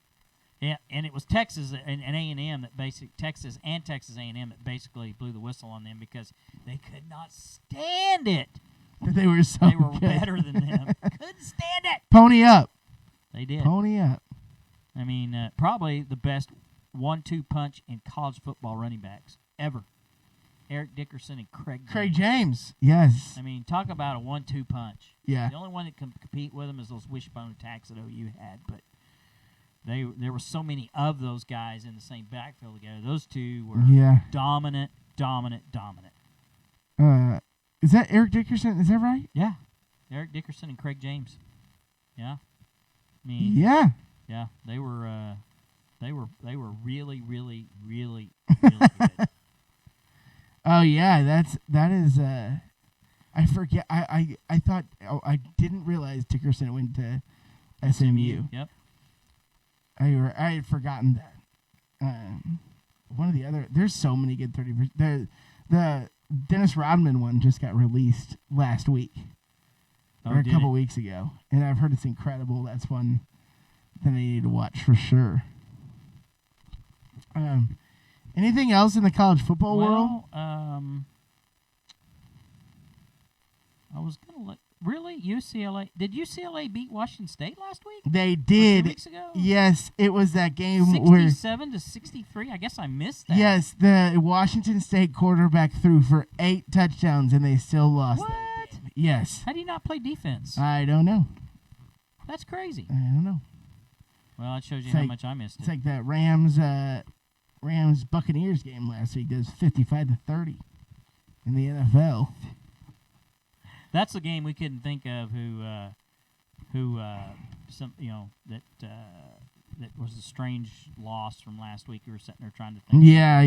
Yeah, and it was Texas and A&M that Texas A&M that basically blew the whistle on them because they could not stand it. They were good. Better than them. Couldn't stand it. Pony up. They did. Pony up. I mean, probably the best 1-2 punch in college football running backs ever. Eric Dickerson and Craig James. Yes. I mean, talk about a 1-2 punch. Yeah. The only one that can compete with them is those wishbone attacks that OU had, but there were so many of those guys in the same backfield together. Those two were dominant. Is that Eric Dickerson? Is that right? Yeah. Eric Dickerson and Craig James. Yeah. I mean, yeah. Yeah, they were really, really, really, really good. Oh yeah, that is I forget I thought I didn't realize Dickerson went to SMU. Yep. I had forgotten that. One of the other, there's so many good 30%. The Dennis Rodman one just got released last week, or a couple weeks ago, and I've heard it's incredible. That's one that I need to watch for sure. Anything else in the college football world? I was gonna look. Really, UCLA? Did UCLA beat Washington State last week? They did. 2 weeks ago? Yes, it was that game 67 to 63. I guess I missed that. Yes, the Washington State quarterback threw for 8 touchdowns, and they still lost. What? That game. Yes. How do you not play defense? I don't know. That's crazy. I don't know. Well, it shows you how much I missed it. It's like that Rams Buccaneers game last week. It was 55 to 30 in the NFL. That's the game we couldn't think of. That was a strange loss from last week. We were sitting there trying to think. Yeah.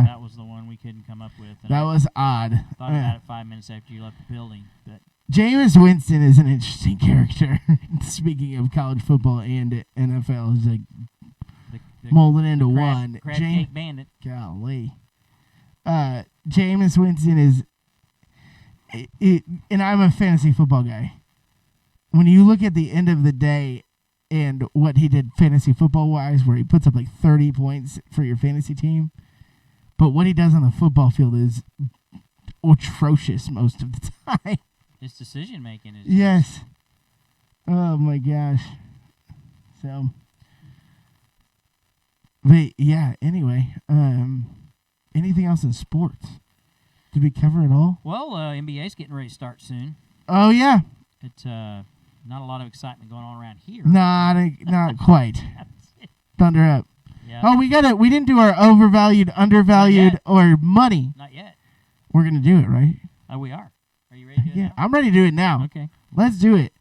That was the one we couldn't come up with. That was odd. Thought about it 5 minutes after you left the building, but. Jameis Winston is an interesting character. Speaking of college football and NFL, he's like molded into one. Crab cake bandit. Golly. Jameis Winston is. And I'm a fantasy football guy. When you look at the end of the day and what he did fantasy football-wise, where he puts up like 30 points for your fantasy team, but what he does on the football field is atrocious most of the time. His decision-making is... Yes. Oh, my gosh. So... But, yeah, anyway. Anything else in sports? Did we cover it all? Well, NBA's getting ready to start soon. Oh, yeah. It's not a lot of excitement going on around here. Not quite. Thunder up. Yeah. Oh, we didn't do our overvalued, undervalued, or money. Not yet. We're going to do it, right? Oh, we are. Are you ready to do it now? I'm ready to do it now. Okay. Let's do it.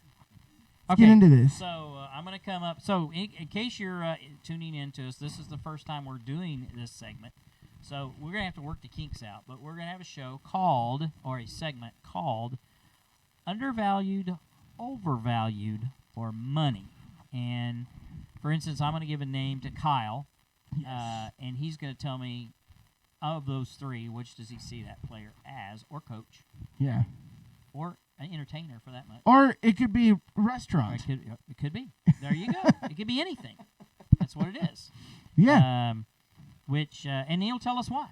Let's get into this. So, I'm going to come up. So, in case you're tuning into us, this is the first time we're doing this segment. So we're going to have to work the kinks out, but we're going to have a show called, or a segment called, Undervalued, Overvalued, or Money. And, for instance, I'm going to give a name to Kyle, and he's going to tell me, of those three, which does he see that player as, or coach. Yeah. Or an entertainer, for that much. Or it could be restaurant. It could be. There you go. It could be anything. That's what it is. Yeah. And he'll tell us why.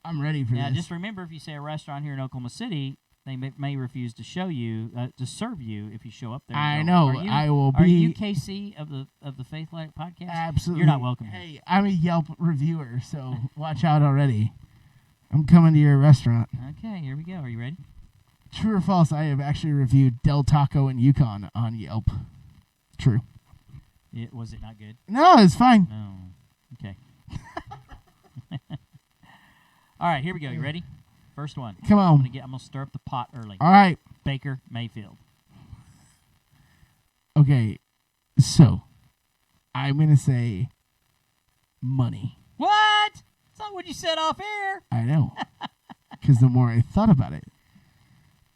I'm ready for this. Now, just remember, if you say a restaurant here in Oklahoma City, they may refuse to serve you if you show up there. I know. I will be. Are you KC of the Faithletic podcast? Absolutely. You're not welcome. Hey, I'm a Yelp reviewer, so watch out already. I'm coming to your restaurant. Okay, here we go. Are you ready? True or false? I have actually reviewed Del Taco in Yukon on Yelp. True. Was it not good? No, it's fine. No. Okay. All right, here we go. You ready? First one. Come on. I'm gonna stir up the pot early. All right. Baker Mayfield. Okay, so I'm gonna say money. What? That's not what you said off air. I know. because the more I thought about it.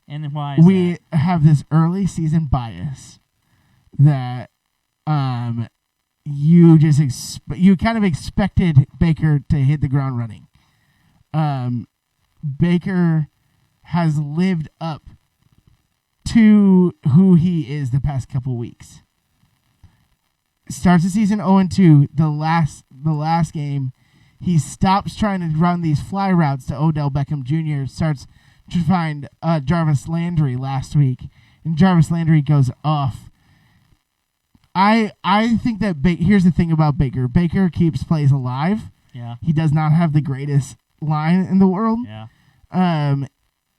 And then why is we have this early season bias that you just you kind of expected Baker to hit the ground running. Baker has lived up to who he is the past couple weeks. Starts the season 0-2. The last game, he stops trying to run these fly routes to Odell Beckham Jr. Starts to find Jarvis Landry last week, and Jarvis Landry goes off. I think that here's the thing about Baker. Baker keeps plays alive. Yeah. He does not have the greatest line in the world. Yeah.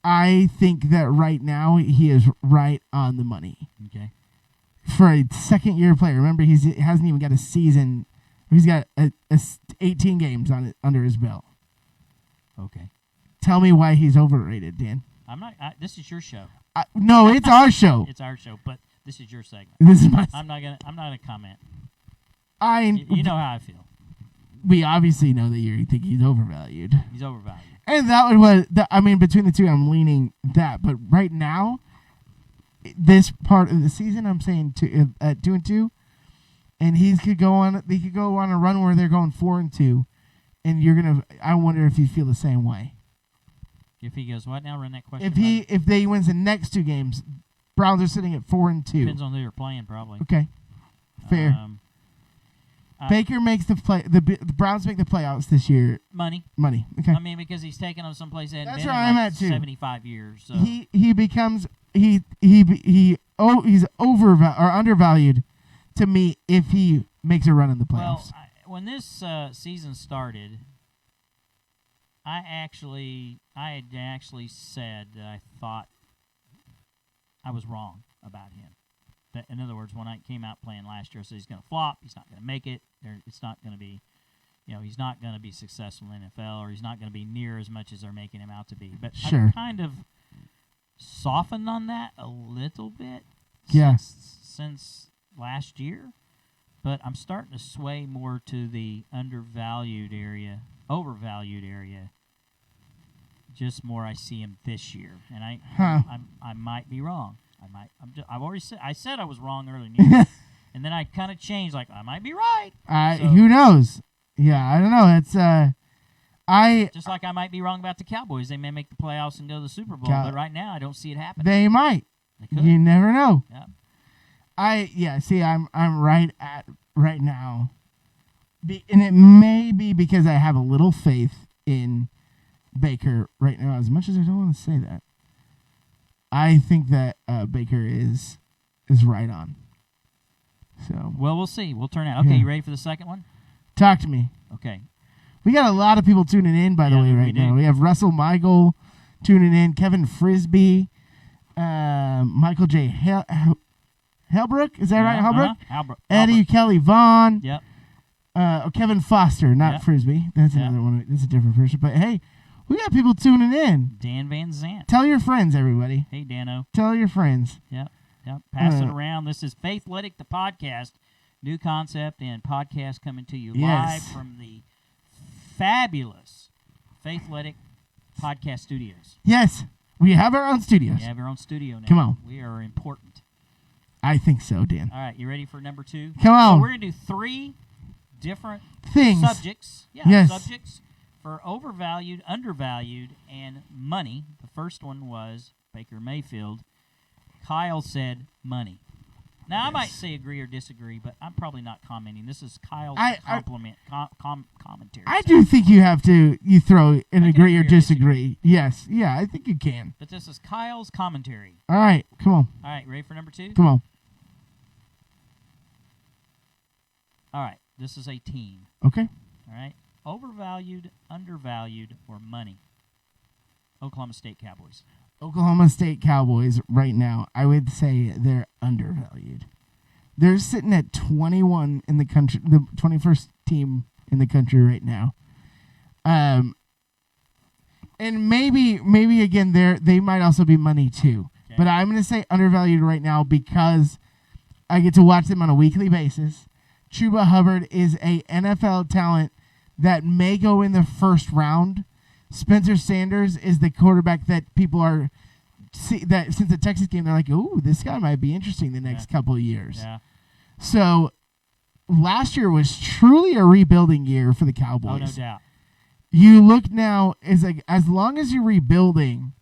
I think that right now he is right on the money. Okay. For a second-year player, remember he hasn't even got a season. He's got 18 games under his belt. Okay. Tell me why he's overrated, Dan. I'm not. This is your show. No, it's our show. It's our show, but this is your segment. This is my. I'm not gonna comment. You know how I feel. We obviously know that you think he's overvalued. He's overvalued. And that was between the two, I'm leaning that. But right now, this part of the season, I'm saying 2-2, and he could go on. They could go on a run where they're going 4-2, and I wonder if you feel the same way. If he goes what now? Run that question. If they wins the next two games, Browns are sitting at 4-2. Depends on who you're playing, probably. Okay, fair. Baker makes the play. The Browns make the playoffs this year. Money. Okay. I mean, because he's taken them someplace that That's been where in I'm like at too. 75 years. So. He becomes he's overvalued or undervalued to me if he makes a run in the playoffs. Well, when this season started, I had actually said that I thought I was wrong about him. In other words, when I came out playing last year, I said he's going to flop. He's not going to make it. It's not going to be, he's not going to be successful in the NFL, or he's not going to be near as much as they're making him out to be. But sure. I've kind of softened on that a little bit since last year. But I'm starting to sway more to the overvalued area. Just more I see him this year, and I might be wrong. I've already said I was wrong earlier, and then I kind of changed. Like I might be right. Who knows? Yeah, I don't know. It's just like I might be wrong about the Cowboys. They may make the playoffs and go to the Super Bowl, but right now I don't see it happening. They might. They could. You never know. Yeah. See, I'm right now, and it may be because I have a little faith in Baker right now. As much as I don't want to say that. I think that Baker is right on. So we'll see. We'll turn out. Okay, You ready for the second one? Talk to me. Okay. We got a lot of people tuning in, by the way, right now. We have Russell Michael tuning in, Kevin Frisbee, Michael J. Helbrook. Is that right? Helbrook? Eddie Kelly Vaughn. Yep. Kevin Foster, not Frisbee. That's another one. That's a different person. But hey, we got people tuning in. Dan Van Zant. Tell your friends, everybody. Hey, Dano. Tell your friends. Yep. Pass it around. This is Faithletic, the podcast. New concept and podcast coming to you live from the fabulous Faithletic podcast studios. Yes. We have our own studios. We have our own studio now. Come on. We are important. I think so, Dan. All right. You ready for number 2? Come on. So we're going to do 3 different things. Subjects. Yes. Subjects for overvalued, undervalued, and money. The first one was Baker Mayfield. Kyle said money. Now, I might say agree or disagree, but I'm probably not commenting. This is Kyle's commentary. I do think you have to throw an agree or disagree. Yes. Yeah, I think you can. But this is Kyle's commentary. All right. Come on. All right. Ready for number 2? Come on. All right. This is a team. Okay. All right. Overvalued, undervalued, or money? Oklahoma State Cowboys. Oklahoma State Cowboys right now, I would say they're undervalued. They're sitting at 21 in the country, the 21st team in the country right now. And maybe again they might also be money too. Okay. But I'm going to say undervalued right now because I get to watch them on a weekly basis. Chuba Hubbard is a NFL talent that may go in the first round. Spencer Sanders is the quarterback that people are that since the Texas game, they're like, "Ooh, this guy might be interesting the next couple of years." Yeah. So last year was truly a rebuilding year for the Cowboys. Oh, no doubt. You look now as long as you're rebuilding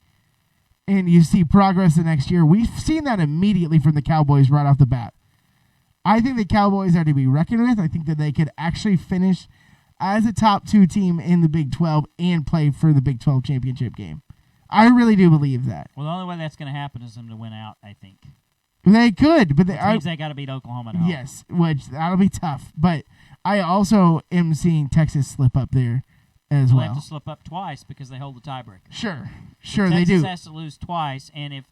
and you see progress the next year, we've seen that immediately from the Cowboys right off the bat. I think the Cowboys are to be reckoned with. I think that they could actually finish as a top 2 team in the Big 12 and play for the Big 12 championship game. I really do believe that. Well, the only way that's going to happen is them to win out, I think. They could, but they got to beat Oklahoma at home. Yes, which that'll be tough. But I also am seeing Texas slip up there as well. They have to slip up twice because they hold the tiebreaker. Sure, they do. Texas has to lose twice, and if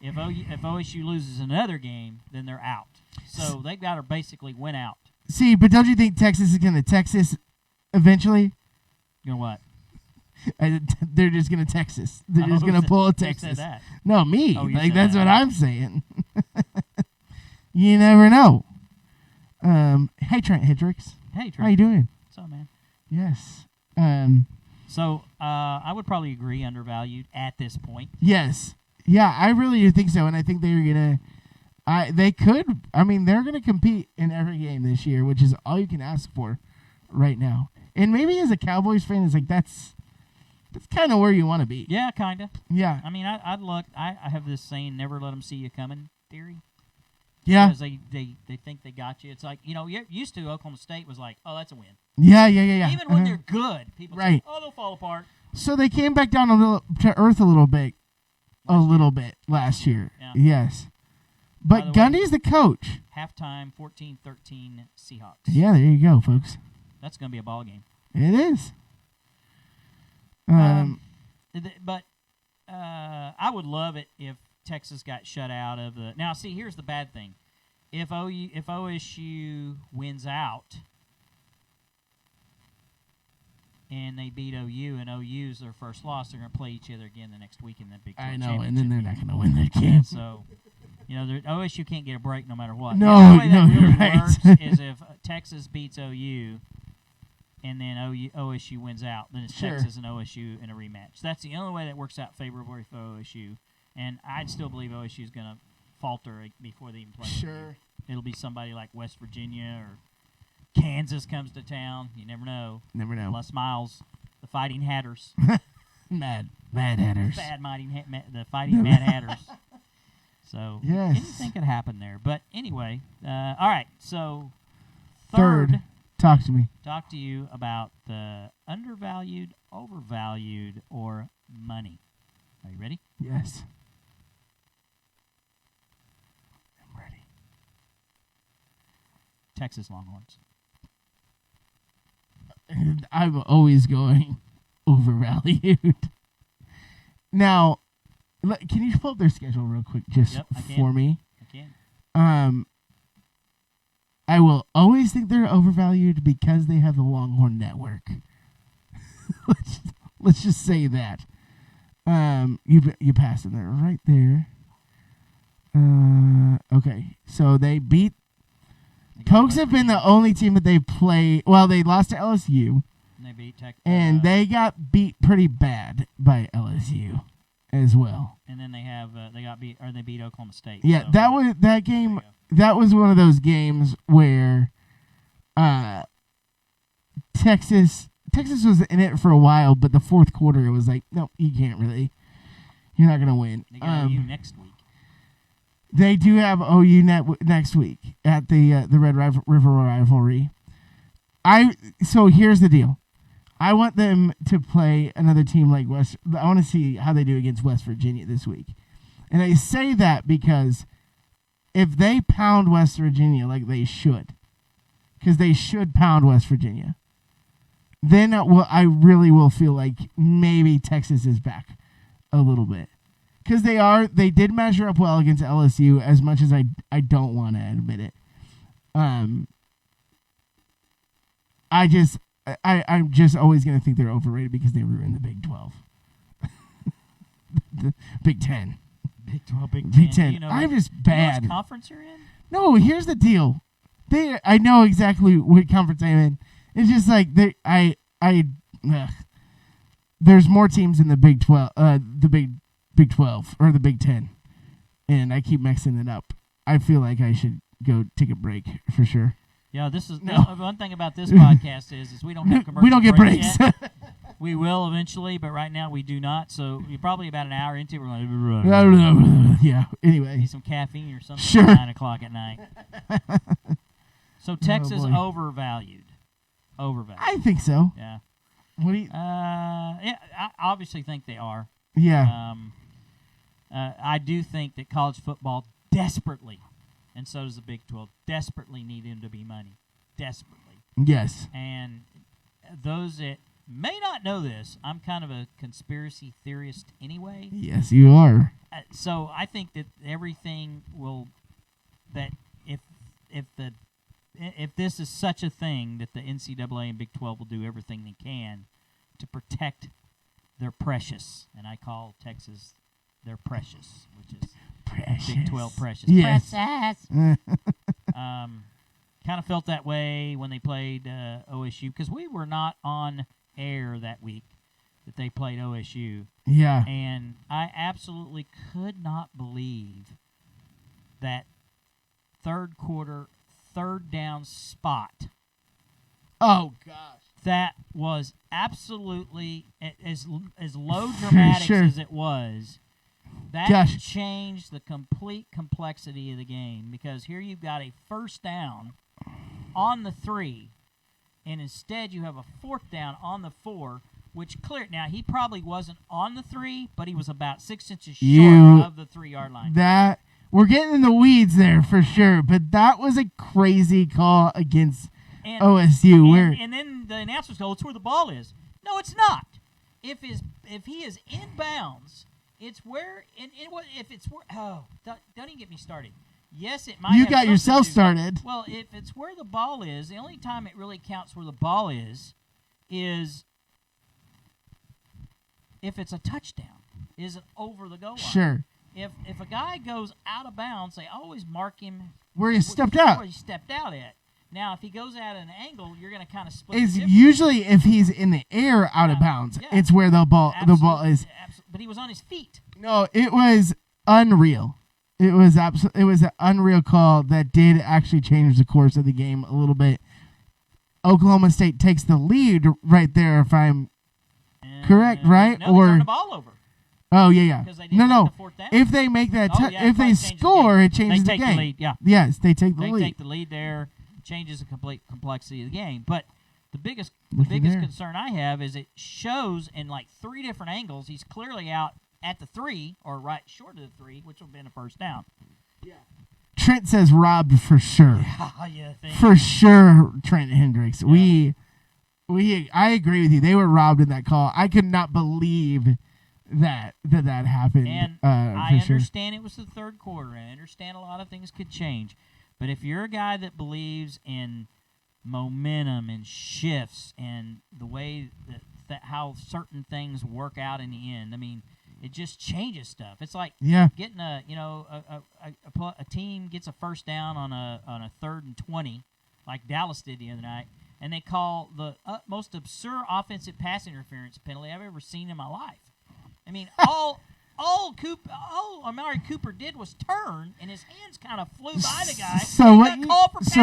OSU loses another game, then they're out. So they've got to basically win out. See, but don't you think Texas is going to Texas eventually? You know what? They're just going to Texas. They're just going to pull a Texas. Who said that? No, me. Oh, that's what I'm saying. You never know. Hey, Trent Hendricks. Hey, Trent. How you doing? What's up, man? Yes. So I would probably agree undervalued at this point. Yes. Yeah, I really do think so, and I think they're going to they could. I mean, they're going to compete in every game this year, which is all you can ask for right now. And maybe as a Cowboys fan, it's like that's kind of where you want to be. Yeah, kind of. Yeah. I mean, I'd look. I have this saying, "Never let them see you coming" theory. Yeah. Because they think they got you. It's like, you're used to Oklahoma State was like, oh, that's a win. Yeah. Even when they're good, people say, oh, they'll fall apart. So they came back down to earth a little bit last year. Yeah. Yes. But Gundy's the coach. Halftime, 14-13 Seahawks. Yeah, there you go, folks. That's going to be a ball game. It is. But I would love it if Texas got shut out of the. Now, see, here's the bad thing: if OSU wins out and they beat OU, and OU's their first loss, they're going to play each other again the next week in the Big 12 championship. And then they're not going to win that game. So, OSU can't get a break no matter what. No, the only way that really you're right. works is if Texas beats OU. And then OSU wins out. Then it's Texas and OSU in a rematch. That's the only way that works out favorably for OSU. And I'd still believe OSU is going to falter before they even play. Sure. It'll be somebody like West Virginia or Kansas comes to town. You never know. Never know. Les Miles, the Fighting Hatters. Mad Hatters. The Fighting Mad Hatters. So yes. Anything could happen there. But anyway, all right. So third. Talk to me. Talk to you about the undervalued, overvalued, or money. Are you ready? Yes. I'm ready. Texas Longhorns. I'm always going overvalued. Now, can you pull up their schedule real quick just for me? I can. I will always think they're overvalued because they have the Longhorn Network. let's just say that. You passed them there, right there. Okay, so they beat. Pokes have been the only team that they play. Well, they lost to LSU. And they beat Tech. And they got beat pretty bad by LSU as well. And then they beat Oklahoma State. Yeah, so that was that game. That was one of those games where Texas was in it for a while, but the fourth quarter it was like, no, you can't really. You're not going to win. They got OU next week. They do have OU next week at the Red River Rivalry. So here's the deal. I want them to play another team like I want to see how they do against West Virginia this week. And I say that because if they pound West Virginia like they should, because they should pound West Virginia, then I really will feel like maybe Texas is back a little bit. Because they did measure up well against LSU as much as I don't want to admit it. I'm just always going to think they're overrated because they ruined the Big 12. The Big 10. Big 12, Big 10. I'm just bad. Which conference you're in? No, here's the deal. I know exactly what conference I'm in. It's just like there's more teams in the Big 12, Big 12 or the Big 10, and I keep mixing it up. I feel like I should go take a break for sure. Yeah, this is one thing about this podcast is we don't have commercial we don't get breaks. Yet. We will eventually, but right now we do not. So you're probably about an hour into it. We're like, yeah. Anyway, need some caffeine or something. Sure. At 9 o'clock at night. So Texas overvalued. I think so. Yeah. What do you? Yeah, I obviously think they are. Yeah. I do think that college football desperately, and so does the Big 12, desperately need him to be money. Desperately. Yes. And those that may not know this, I'm kind of a conspiracy theorist anyway. Yes, you are. So I think that everything will, that if this is such a thing, that the NCAA and Big 12 will do everything they can to protect their precious, and I call Texas their precious, which is precious. Big 12 precious. Yes. Precious. Kind of felt that way when they played OSU, because we were not on air that week that they played OSU. Yeah. And I absolutely could not believe that third quarter, third down spot. Oh, gosh. That was absolutely, as low dramatics as it was, that changed the complete complexity of the game, because here you've got a first down on the 3, and instead you have a fourth down on the 4, which cleared. Now, he probably wasn't on the 3, but he was about 6 inches short of the 3-yard line. We're getting in the weeds there for sure, but that was a crazy call against OSU. And then the announcers go, "It's where the ball is." No, it's not. If he is in bounds, it's where. If it's where. Oh, don't even get me started. Yes, it might. You got yourself started. Well, if it's where the ball is, the only time it really counts where the ball is if it's a touchdown, isn't over the goal line. Sure. If a guy goes out of bounds, they always mark him where he stepped out. Where he stepped out at. Now, if he goes at an angle, you're going to kind of split. It's usually if he's in the air out of bounds. Yeah. It's where the ball is. Absolutely. But he was on his feet. No, it was unreal. It was It was an unreal call that did actually change the course of the game a little bit. Oklahoma State takes the lead right there, if I'm correct, right? No, they turned the ball over. Oh yeah. No. If they make that, if they score, it changes the game. They take the lead. Yeah. Yes, they take the lead. They take the lead there. Changes the complete complexity of the game. But the biggest concern I have is it shows in like 3 different angles he's clearly out at the 3 or right short of the 3, which would have been a first down. Yeah. Trent says robbed for sure. Yeah, for sure, Trent Hendricks. Yeah. I agree with you. They were robbed in that call. I could not believe that happened. And I understand it was the third quarter. I understand a lot of things could change. But if you're a guy that believes in momentum and shifts and the way that how certain things work out in the end, I mean, it just changes stuff. It's like getting a team gets a first down on a 3rd and 20, like Dallas did the other night, and they call the most absurd offensive pass interference penalty I've ever seen in my life. I mean, all Amari Cooper did was turn, and his hands kind of flew by the guy. So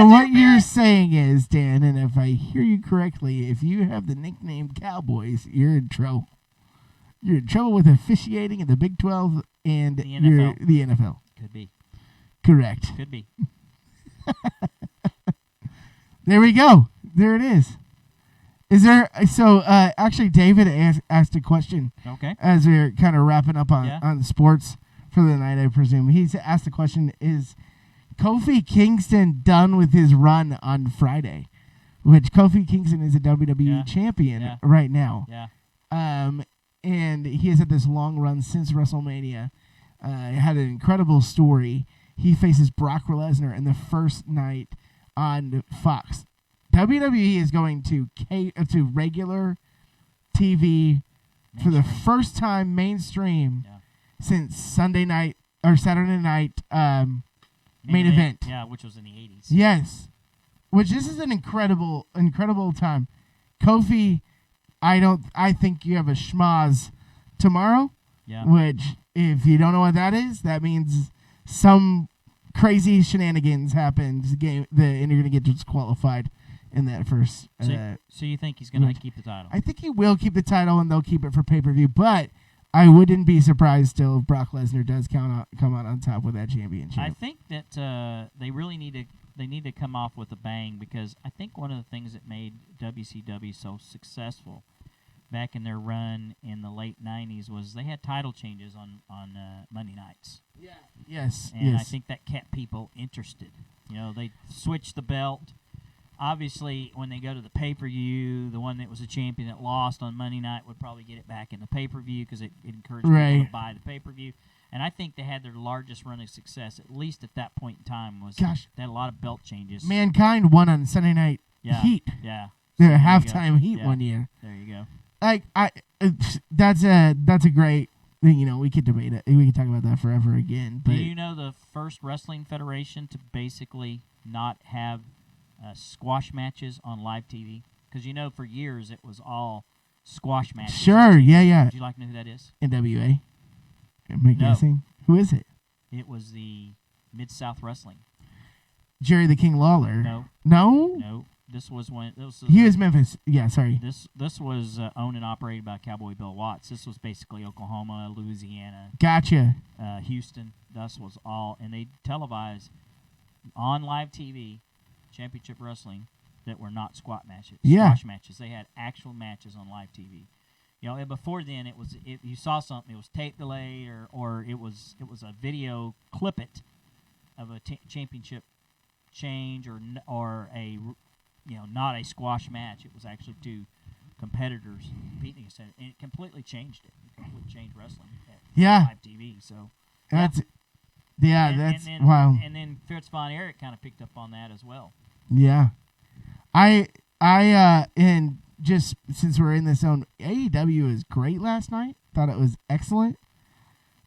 what you're saying is, Dan, and if I hear you correctly, if you have the nickname Cowboys, you're in trouble. You're in trouble with officiating in the Big 12 and the NFL. Could be. Correct. Could be. There we go. There it is. Is there actually David asked a question. Okay. As we're kind of wrapping up on sports for the night, I presume. He's asked the question, is Kofi Kingston done with his run on Friday? Which Kofi Kingston is a WWE champion right now. Yeah. And he has had this long run since WrestleMania. Had an incredible story. He faces Brock Lesnar in the first night on Fox. WWE is going to regular TV for the first time mainstream since Saturday night main event. Yeah, which was in the 80s. Yes, which this is an incredible time. Kofi I think you have a schmoz tomorrow. Yeah. Which, if you don't know what that is, that means some crazy shenanigans happened. And you're gonna get disqualified in that first. So you think he's gonna keep the title? I think he will keep the title, and they'll keep it for pay-per-view. But I wouldn't be surprised still if Brock Lesnar does come out on top with that championship. I think that they really need to come off with a bang, because I think one of the things that made WCW so successful back in their run in the late 90s was they had title changes on Monday nights. Yeah. Yes. And yes. I think that kept people interested. They switched the belt. Obviously, when they go to the pay-per-view, the one that was a champion that lost on Monday night would probably get it back in the pay-per-view because it encouraged people to buy the pay-per-view. And I think they had their largest run of success, at least at that point in time, was they had a lot of belt changes. Mankind won on Sunday Night Heat. Yeah. Their halftime Heat one year. There you go. That's a great thing. We could debate it. We could talk about that forever again. But do you know the first wrestling federation to basically not have squash matches on live TV? Because for years it was all squash matches. Sure, yeah. Would you like to know who that is? NWA. Am I guessing? Who is it? It was the Mid-South Wrestling. Jerry the King Lawler. No. No. This was when he was Memphis. Yeah, sorry. This was owned and operated by Cowboy Bill Watts. This was basically Oklahoma, Louisiana. Gotcha. Houston. This was all, and they televised on live TV championship wrestling that were not squash matches. They had actual matches on live TV. And before then you saw something, it was tape delayed or it was a video clip-it of a championship change or a not a squash match. It was actually two competitors competing against it, and it completely changed it. It completely changed wrestling at live TV. So that's wow. And then Fritz von Erich kind of picked up on that as well. Yeah, I and just since we're in this zone, AEW was great last night. Thought it was excellent.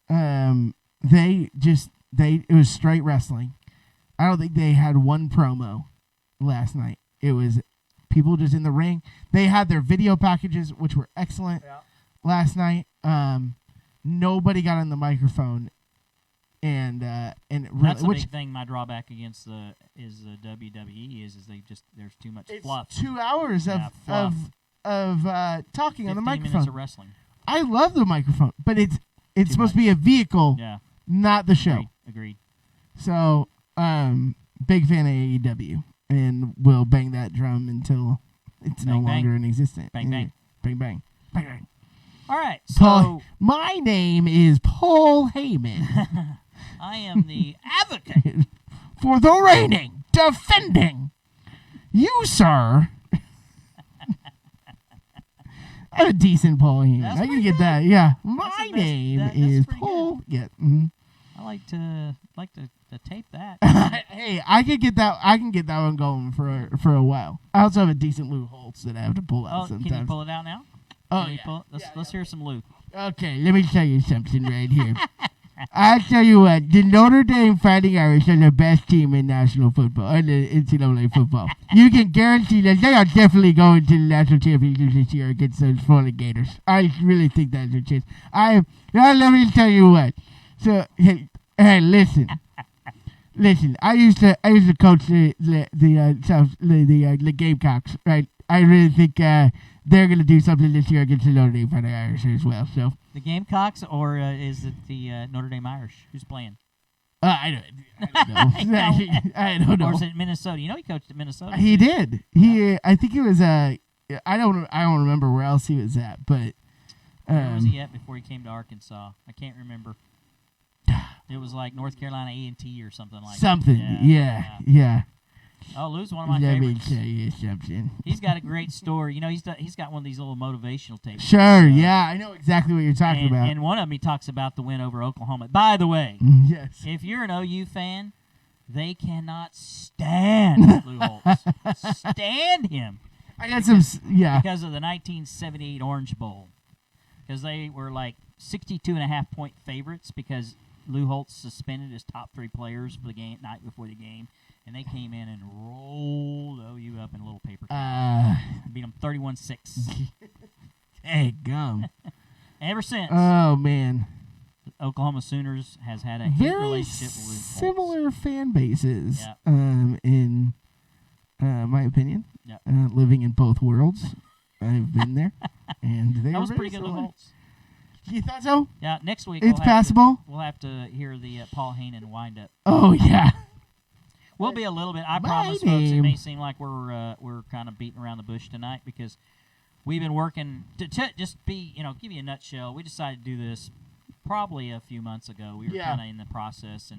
It was straight wrestling. I don't think they had one promo last night. It was people just in the ring. They had their video packages, which were excellent last night. Nobody got on the microphone, and that's a big thing. My drawback against the WWE is there's too much fluff. 2 hours of talking on the microphone. 15 minutes of wrestling. I love the microphone, but it's supposed to be a vehicle, not the show. Agreed. So, big fan of AEW. And we'll bang that drum until it's no longer in existence. Bang, bang. Bang, bang. Bang, bang. All right, so... my name is Paul Heyman. I am the advocate. For the reigning, defending, you, sir. I'm a decent Paul Heyman. I can get that, yeah. My name is Paul... Good. Yeah. Mm-hmm. I like to tape that. Hey, I can get that one going for a while. I also have a decent Lou Holtz that I have to pull out sometimes. Can you pull it out now? Let's hear some Lou. Okay, let me tell you something right here. I'll tell you what, the Notre Dame Fighting Irish are the best team in national football, in the NCAA football. You can guarantee that they are definitely going to the national championship this year against those Florida Gators. I really think that's their chance. Let me tell you what. So hey, listen. I used to coach the Gamecocks, right? I really think they're going to do something this year against the Notre Dame Fighting Irish as well. So the Gamecocks, or is it the Notre Dame Irish? Who's playing? I don't know. I don't know. Or is it Minnesota? He coached at Minnesota. He did. I think he was. I don't remember where else he was at, but where was he at before he came to Arkansas? I can't remember. It was like North Carolina A&T or something like that. Something, yeah. Oh, Lou's one of my favorites. Let me tell you something. He's got a great story. He's got one of these little motivational tapes. Sure, I know exactly what you're talking about. And one of them, he talks about the win over Oklahoma. By the way, yes, if you're an OU fan, they cannot stand Lou Holtz. Stand him. I got some, because of the 1978 Orange Bowl. Because they were like 62.5-point favorites because Lou Holtz suspended his top 3 players for the night before the game, and they came in and rolled OU up in a little paper towel. Beat them 31-6. Gum. Ever since. Oh, man. Oklahoma Sooners has had a hit relationship with similar fan bases, yeah. In my opinion. Yeah. Living in both worlds. I've been there. And they that was were pretty good with similar. Colts. You thought so? Yeah, next week it's passable. We'll have to hear the Paul Heyman wind up. Oh yeah, we'll be a little bit. I promise, folks. It may seem like we're kind of beating around the bush tonight because we've been working to just be give you a nutshell. We decided to do this probably a few months ago. We were kind of in the process,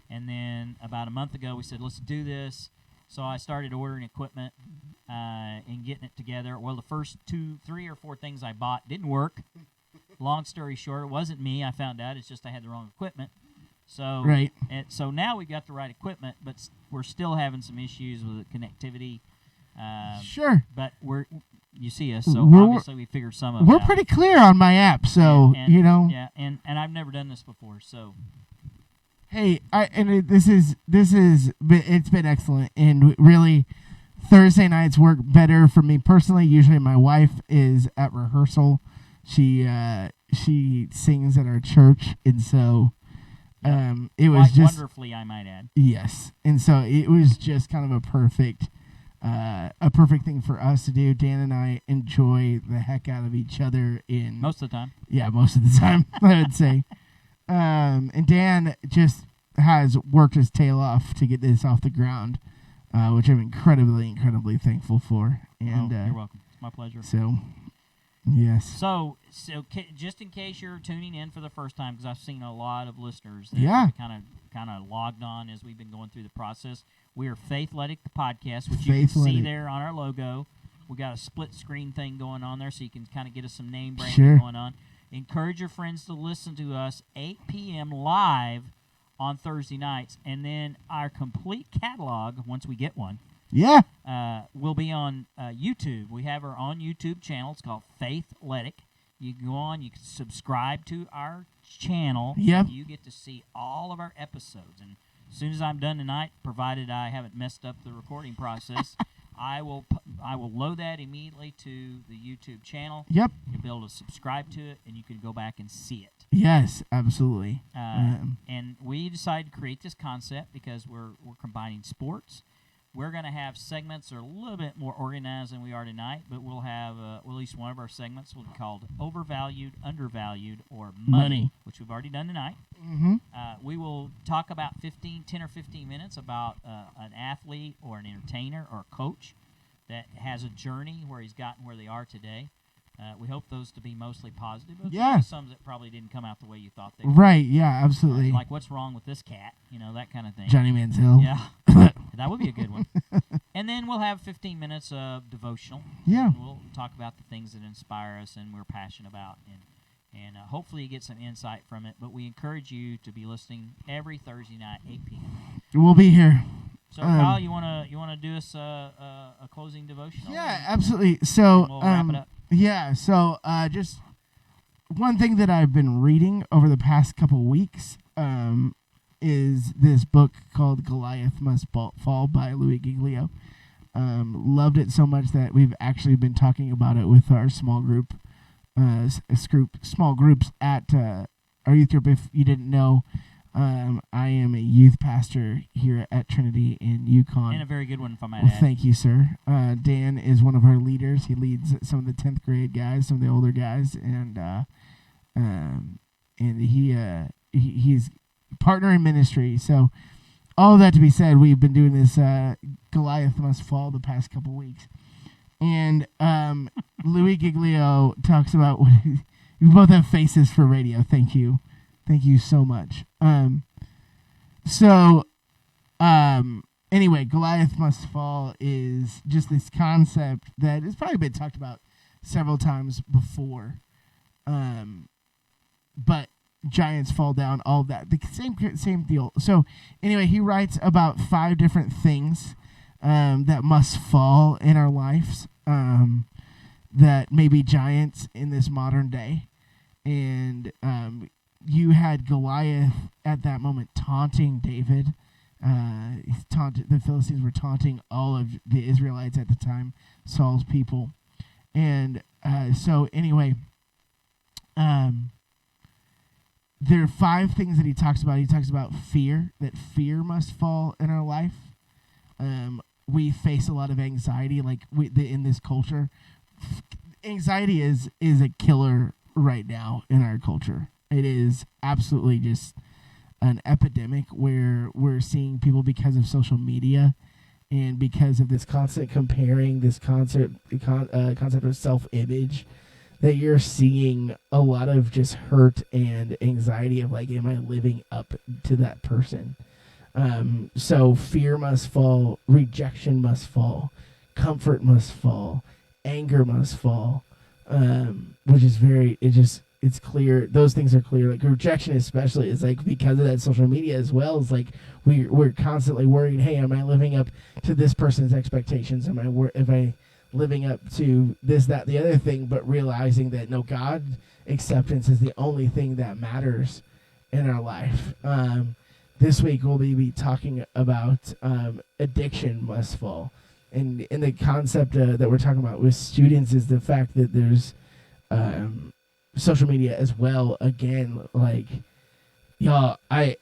and then about a month ago we said let's do this. So I started ordering equipment and getting it together. Well, the first 2, 3, or 4 things I bought didn't work. Long story short, it wasn't me. I found out. It's just I had the wrong equipment. So right. So now we've got the right equipment, but we're still having some issues with the connectivity. Sure. But you see us, so obviously we figured some of it out. We're pretty clear on my app, so Yeah, and I've never done this before, so. Hey, it's been excellent, and really, Thursday nights work better for me personally. Usually, my wife is at rehearsal. She sings at our church, and so it was just wonderfully, I might add. Yes, and so it was just kind of a perfect thing for us to do. Dan and I enjoy the heck out of each other in most of the time. Yeah, most of the time, I would say. And Dan just has worked his tail off to get this off the ground, which I'm incredibly thankful for. And you're welcome. It's my pleasure. So. Yes. So just in case you're tuning in for the first time, because I've seen a lot of listeners that kind of logged on as we've been going through the process. We are Faithletic, the podcast, which you can see there on our logo. We got a split screen thing going on there, so you can kind of get us some name branding going on. Encourage your friends to listen to us 8 p.m. live on Thursday nights, and then our complete catalog, once we get one. Yeah. We'll be on YouTube. We have our own YouTube channel. It's called Faithletic. You can go on. You can subscribe to our channel. Yep. You get to see all of our episodes. And as soon as I'm done tonight, provided I haven't messed up the recording process, I will load that immediately to the YouTube channel. Yep. You'll be able to subscribe to it, and you can go back and see it. Yes, absolutely. And we decided to create this concept because we're combining sports. We're going to have segments that are a little bit more organized than we are tonight, but we'll have at least one of our segments will be called Overvalued, Undervalued, or Money, which we've already done tonight. Mm-hmm. We will talk about 10 or 15 minutes about an athlete or an entertainer or a coach that has a journey where he's gotten where they are today. We hope those to be mostly positive. Yeah. Some that probably didn't come out the way you thought they would. Right, yeah, absolutely. Like, what's wrong with this cat? That kind of thing. Johnny Manziel. Yeah. That would be a good one. And then we'll have 15 minutes of devotional. Yeah. And we'll talk about the things that inspire us and we're passionate about. And hopefully you get some insight from it. But we encourage you to be listening every Thursday night, 8 p.m. We'll be here. So, Kyle, you wanna do us a closing devotional? Yeah, absolutely. So, we'll wrap it up. Yeah, so just one thing that I've been reading over the past couple weeks is this book called Goliath Must Fall by Louis Giglio. Loved it so much that we've actually been talking about it with our small group, small groups at our youth group. If you didn't know, I am a youth pastor here at Trinity in Yukon. And a very good one, if I might add. Thank you, sir. Dan is one of our leaders. He leads some of the 10th grade guys, some of the older guys, and he's partner in ministry. So all of that to be said, we've been doing this Goliath Must Fall the past couple weeks. And Louis Giglio talks about we both have faces for radio. Thank you. Thank you so much. Anyway, Goliath Must Fall is just this concept that has probably been talked about several times before. But giants fall down, all of that. The same deal. So anyway, he writes about 5 different things that must fall in our lives that may be giants in this modern day. And you had Goliath at that moment taunting David. The Philistines were taunting all of the Israelites at the time, Saul's people. And So anyway, there are 5 things that he talks about. He talks about fear, that fear must fall in our life. We face a lot of anxiety, like in this culture. Anxiety is a killer right now in our culture. It is absolutely just an epidemic where we're seeing people, because of social media and because of this constant comparing, this concept of self-image, that you're seeing a lot of just hurt and anxiety of like, am I living up to that person? So fear must fall, rejection must fall, comfort must fall, anger must fall, which is it's clear. Those things are clear. Like rejection especially is like, because of that social media as well, is like we're constantly worried, hey, am I living up to this person's expectations? Am I living up to this, that, the other thing? But realizing that no, God acceptance is the only thing that matters in our life. This week we'll be talking about addiction must fall. And the concept that we're talking about with students is the fact that there's social media as well. Again, like, y'all, I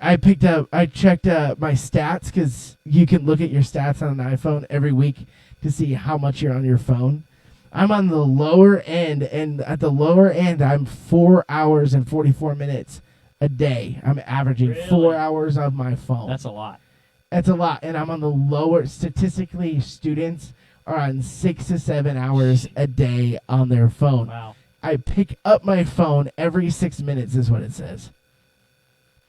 checked my stats, because you can look at your stats on an iPhone every week to see how much you're on your phone. I'm on the lower end, and at the lower end, I'm 4 hours and 44 minutes a day. I'm averaging 4 hours of my phone. That's a lot. That's a lot. And I'm on the lower, statistically, students are on 6 to 7 hours a day on their phone. Wow. I pick up my phone every 6 minutes is what it says.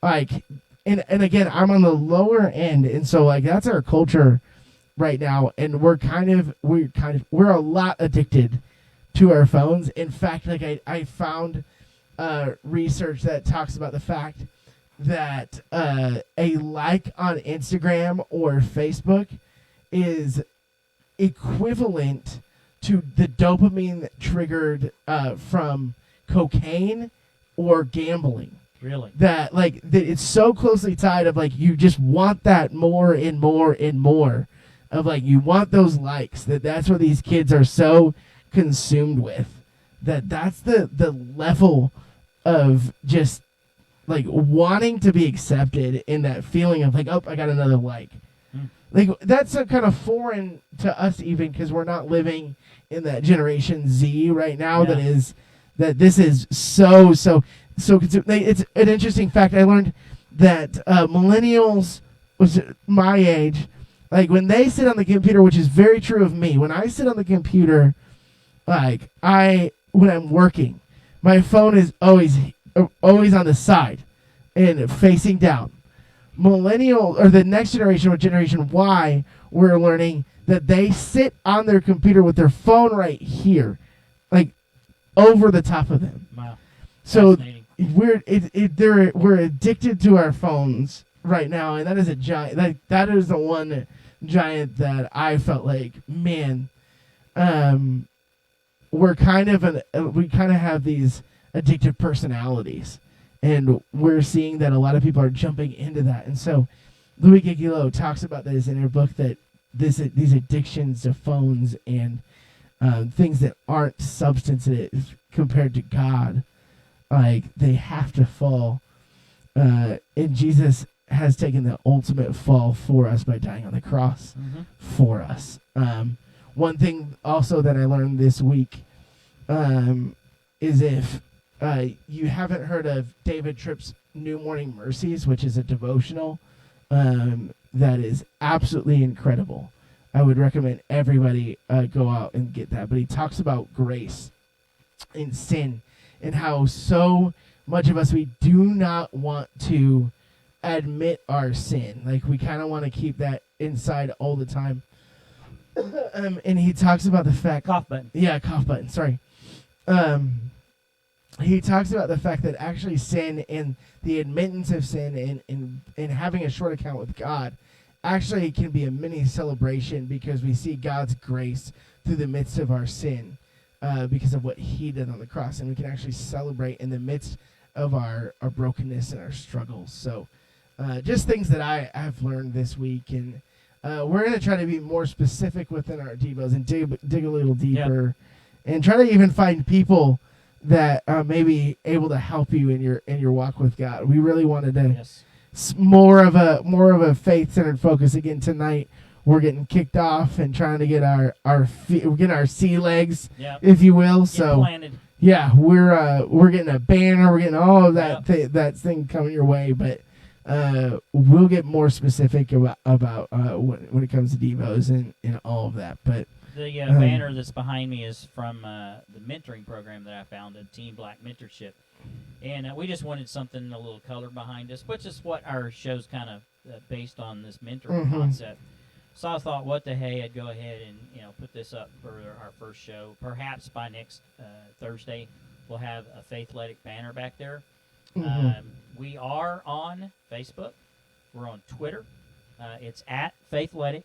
Like, and again, I'm on the lower end. And so like, that's our culture right now. And we're a lot addicted to our phones. In fact, like I found research that talks about the fact that a like on Instagram or Facebook is equivalent to the dopamine triggered from cocaine or gambling. Really? That it's so closely tied of like, you just want that more and more and more of like, you want those likes, that's what these kids are so consumed with, that's the level of just like wanting to be accepted, in that feeling of like, oh, I got another like. Like, that's a kind of foreign to us, even because we're not living in that Generation Z right now. Yeah. That this is so it's an interesting fact. I learned that millennials, was my age, like when they sit on the computer, which is very true of me, when I sit on the computer, like when I'm working, my phone is always on the side and facing down. Millennial, or the next generation, or Generation Y, we're learning that they sit on their computer with their phone right here, like over the top of them. Wow. So we're addicted to our phones right now, and that is a giant. That is the one giant that I felt like, man, we kind of have these addictive personalities. And we're seeing that a lot of people are jumping into that. And so Louis Giglio talks about this in her book, that these addictions to phones and things that aren't substantive compared to God, like, they have to fall. And Jesus has taken the ultimate fall for us by dying on the cross for us. One thing also that I learned this week is if you haven't heard of David Tripp's New Morning Mercies, which is a devotional that is absolutely incredible. I would recommend everybody go out and get that. But he talks about grace and sin, and how so much of us, we do not want to admit our sin. Like, we kind of want to keep that inside all the time. And he talks about the fact... Cough button. Yeah, cough button. Sorry. He talks about the fact that actually sin and the admittance of sin and having a short account with God actually can be a mini celebration, because we see God's grace through the midst of our sin because of what he did on the cross. And we can actually celebrate in the midst of our brokenness and our struggles. So just things that I have learned this week. And we're going to try to be more specific within our devos and dig a little deeper and try to even find people that may be able to help you in your walk with God. We really wanted to more of a faith-centered focus again tonight. We're getting kicked off and trying to get our sea legs, if you will. So planted. Yeah, we're getting a banner, we're getting all of that that thing coming your way, but we'll get more specific about when it comes to Devos and all of that. But the banner that's behind me is from the mentoring program that I founded, Team Black Mentorship, and we just wanted something a little color behind us, which is what our show's kind of based on, this mentoring concept. So I thought, what the hey, I'd go ahead and put this up for our first show. Perhaps by next Thursday, we'll have a Faithletic banner back there. We are on Facebook. We're on Twitter. It's at Faithletic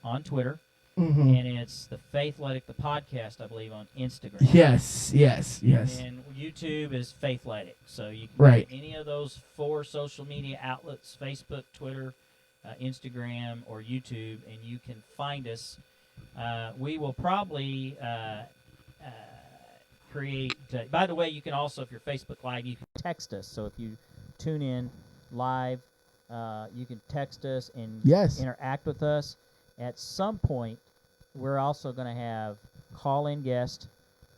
on Twitter. And it's the Faithletic, the podcast, I believe, on Instagram. Yes. And YouTube is Faithletic. So you can go to any of those 4 social media outlets, Facebook, Twitter, Instagram, or YouTube, and you can find us. We will probably create... by the way, you can also, if you're Facebook Live, you can text us. So if you tune in live, you can text us and interact with us. At some point, we're also going to have call-in guests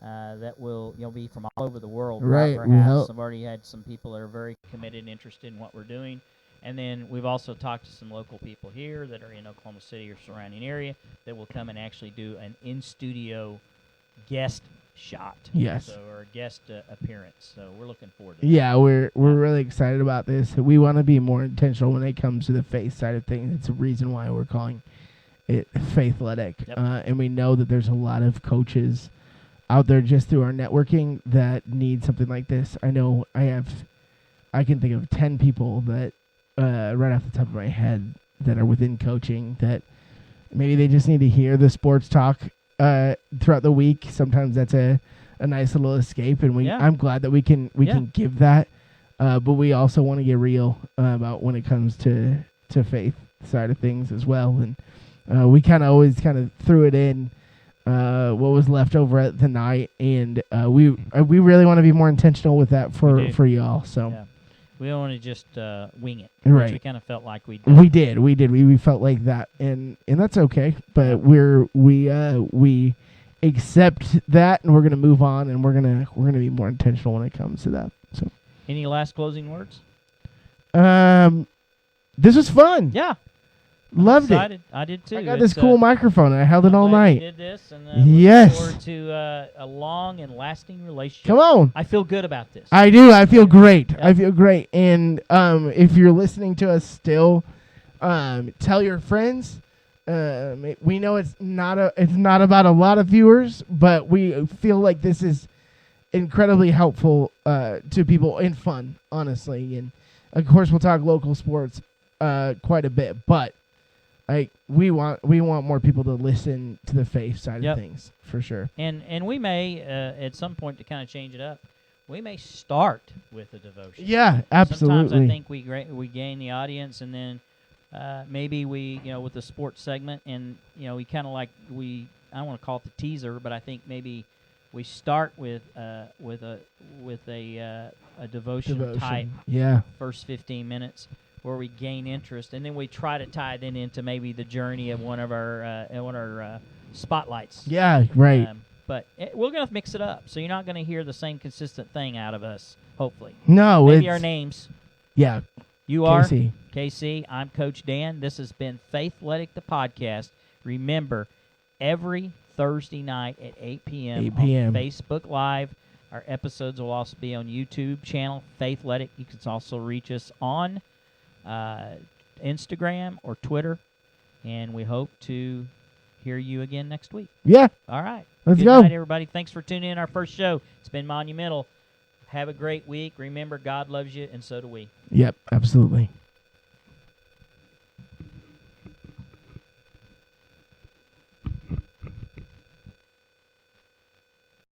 that will be from all over the world. Right. Perhaps I've already had some people that are very committed and interested in what we're doing. And then we've also talked to some local people here that are in Oklahoma City or surrounding area that will come and actually do an in-studio guest shot. Yes. Or a guest appearance. So we're looking forward to that. Yeah, we're really excited about this. We want to be more intentional when it comes to the faith side of things. It's a reason why we're calling it Faithletic. And we know that there's a lot of coaches out there just through our networking that need something like this. I know I can think of 10 people that right off the top of my head that are within coaching that maybe they just need to hear the sports talk throughout the week. Sometimes that's a nice little escape, and I'm glad that we can give that. But we also want to get real about when it comes to faith side of things as well. And we always threw it in what was left over at the night, and we really want to be more intentional with that for y'all. So. Yeah. We don't want to just wing it. Right. We kind of felt like we did. We did. We felt like that, and that's okay. But we accept that, and we're gonna move on, and we're gonna be more intentional when it comes to that. So, any last closing words? This was fun. Yeah. Loved it. I did too. I got this cool microphone, and I held it all night. You did this, and look forward to a long and lasting relationship. Come on. I feel good about this. I do. I feel great. Yep. I feel great. And if you're listening to us still, tell your friends. We know it's not about a lot of viewers, but we feel like this is incredibly helpful to people and fun, honestly. And of course, we'll talk local sports quite a bit, but. We want more people to listen to the faith side of things, for sure. And we may at some point, to kind of change it up, we may start with a devotion. Yeah, absolutely. Sometimes I think we gain the audience, and then maybe we with the sports segment, and we kind of I don't want to call it the teaser, but I think maybe we start with a devotion type. Yeah. First 15 minutes. Where we gain interest, and then we try to tie it into maybe the journey of one of our spotlights. Yeah, right. But we're going to mix it up, so you're not going to hear the same consistent thing out of us, hopefully. No. Maybe our names. Yeah. You are KC. I'm Coach Dan. This has been Faithletic, the podcast. Remember, every Thursday night at 8 p.m. on Facebook Live. Our episodes will also be on YouTube channel, Faithletic. You can also reach us on Instagram or Twitter, and we hope to hear you again next week. Yeah. All right. Let's Good go. night, everybody. Thanks for tuning in our first show. It's been monumental. Have a great week. Remember, God loves you, and so do we. Yep, absolutely.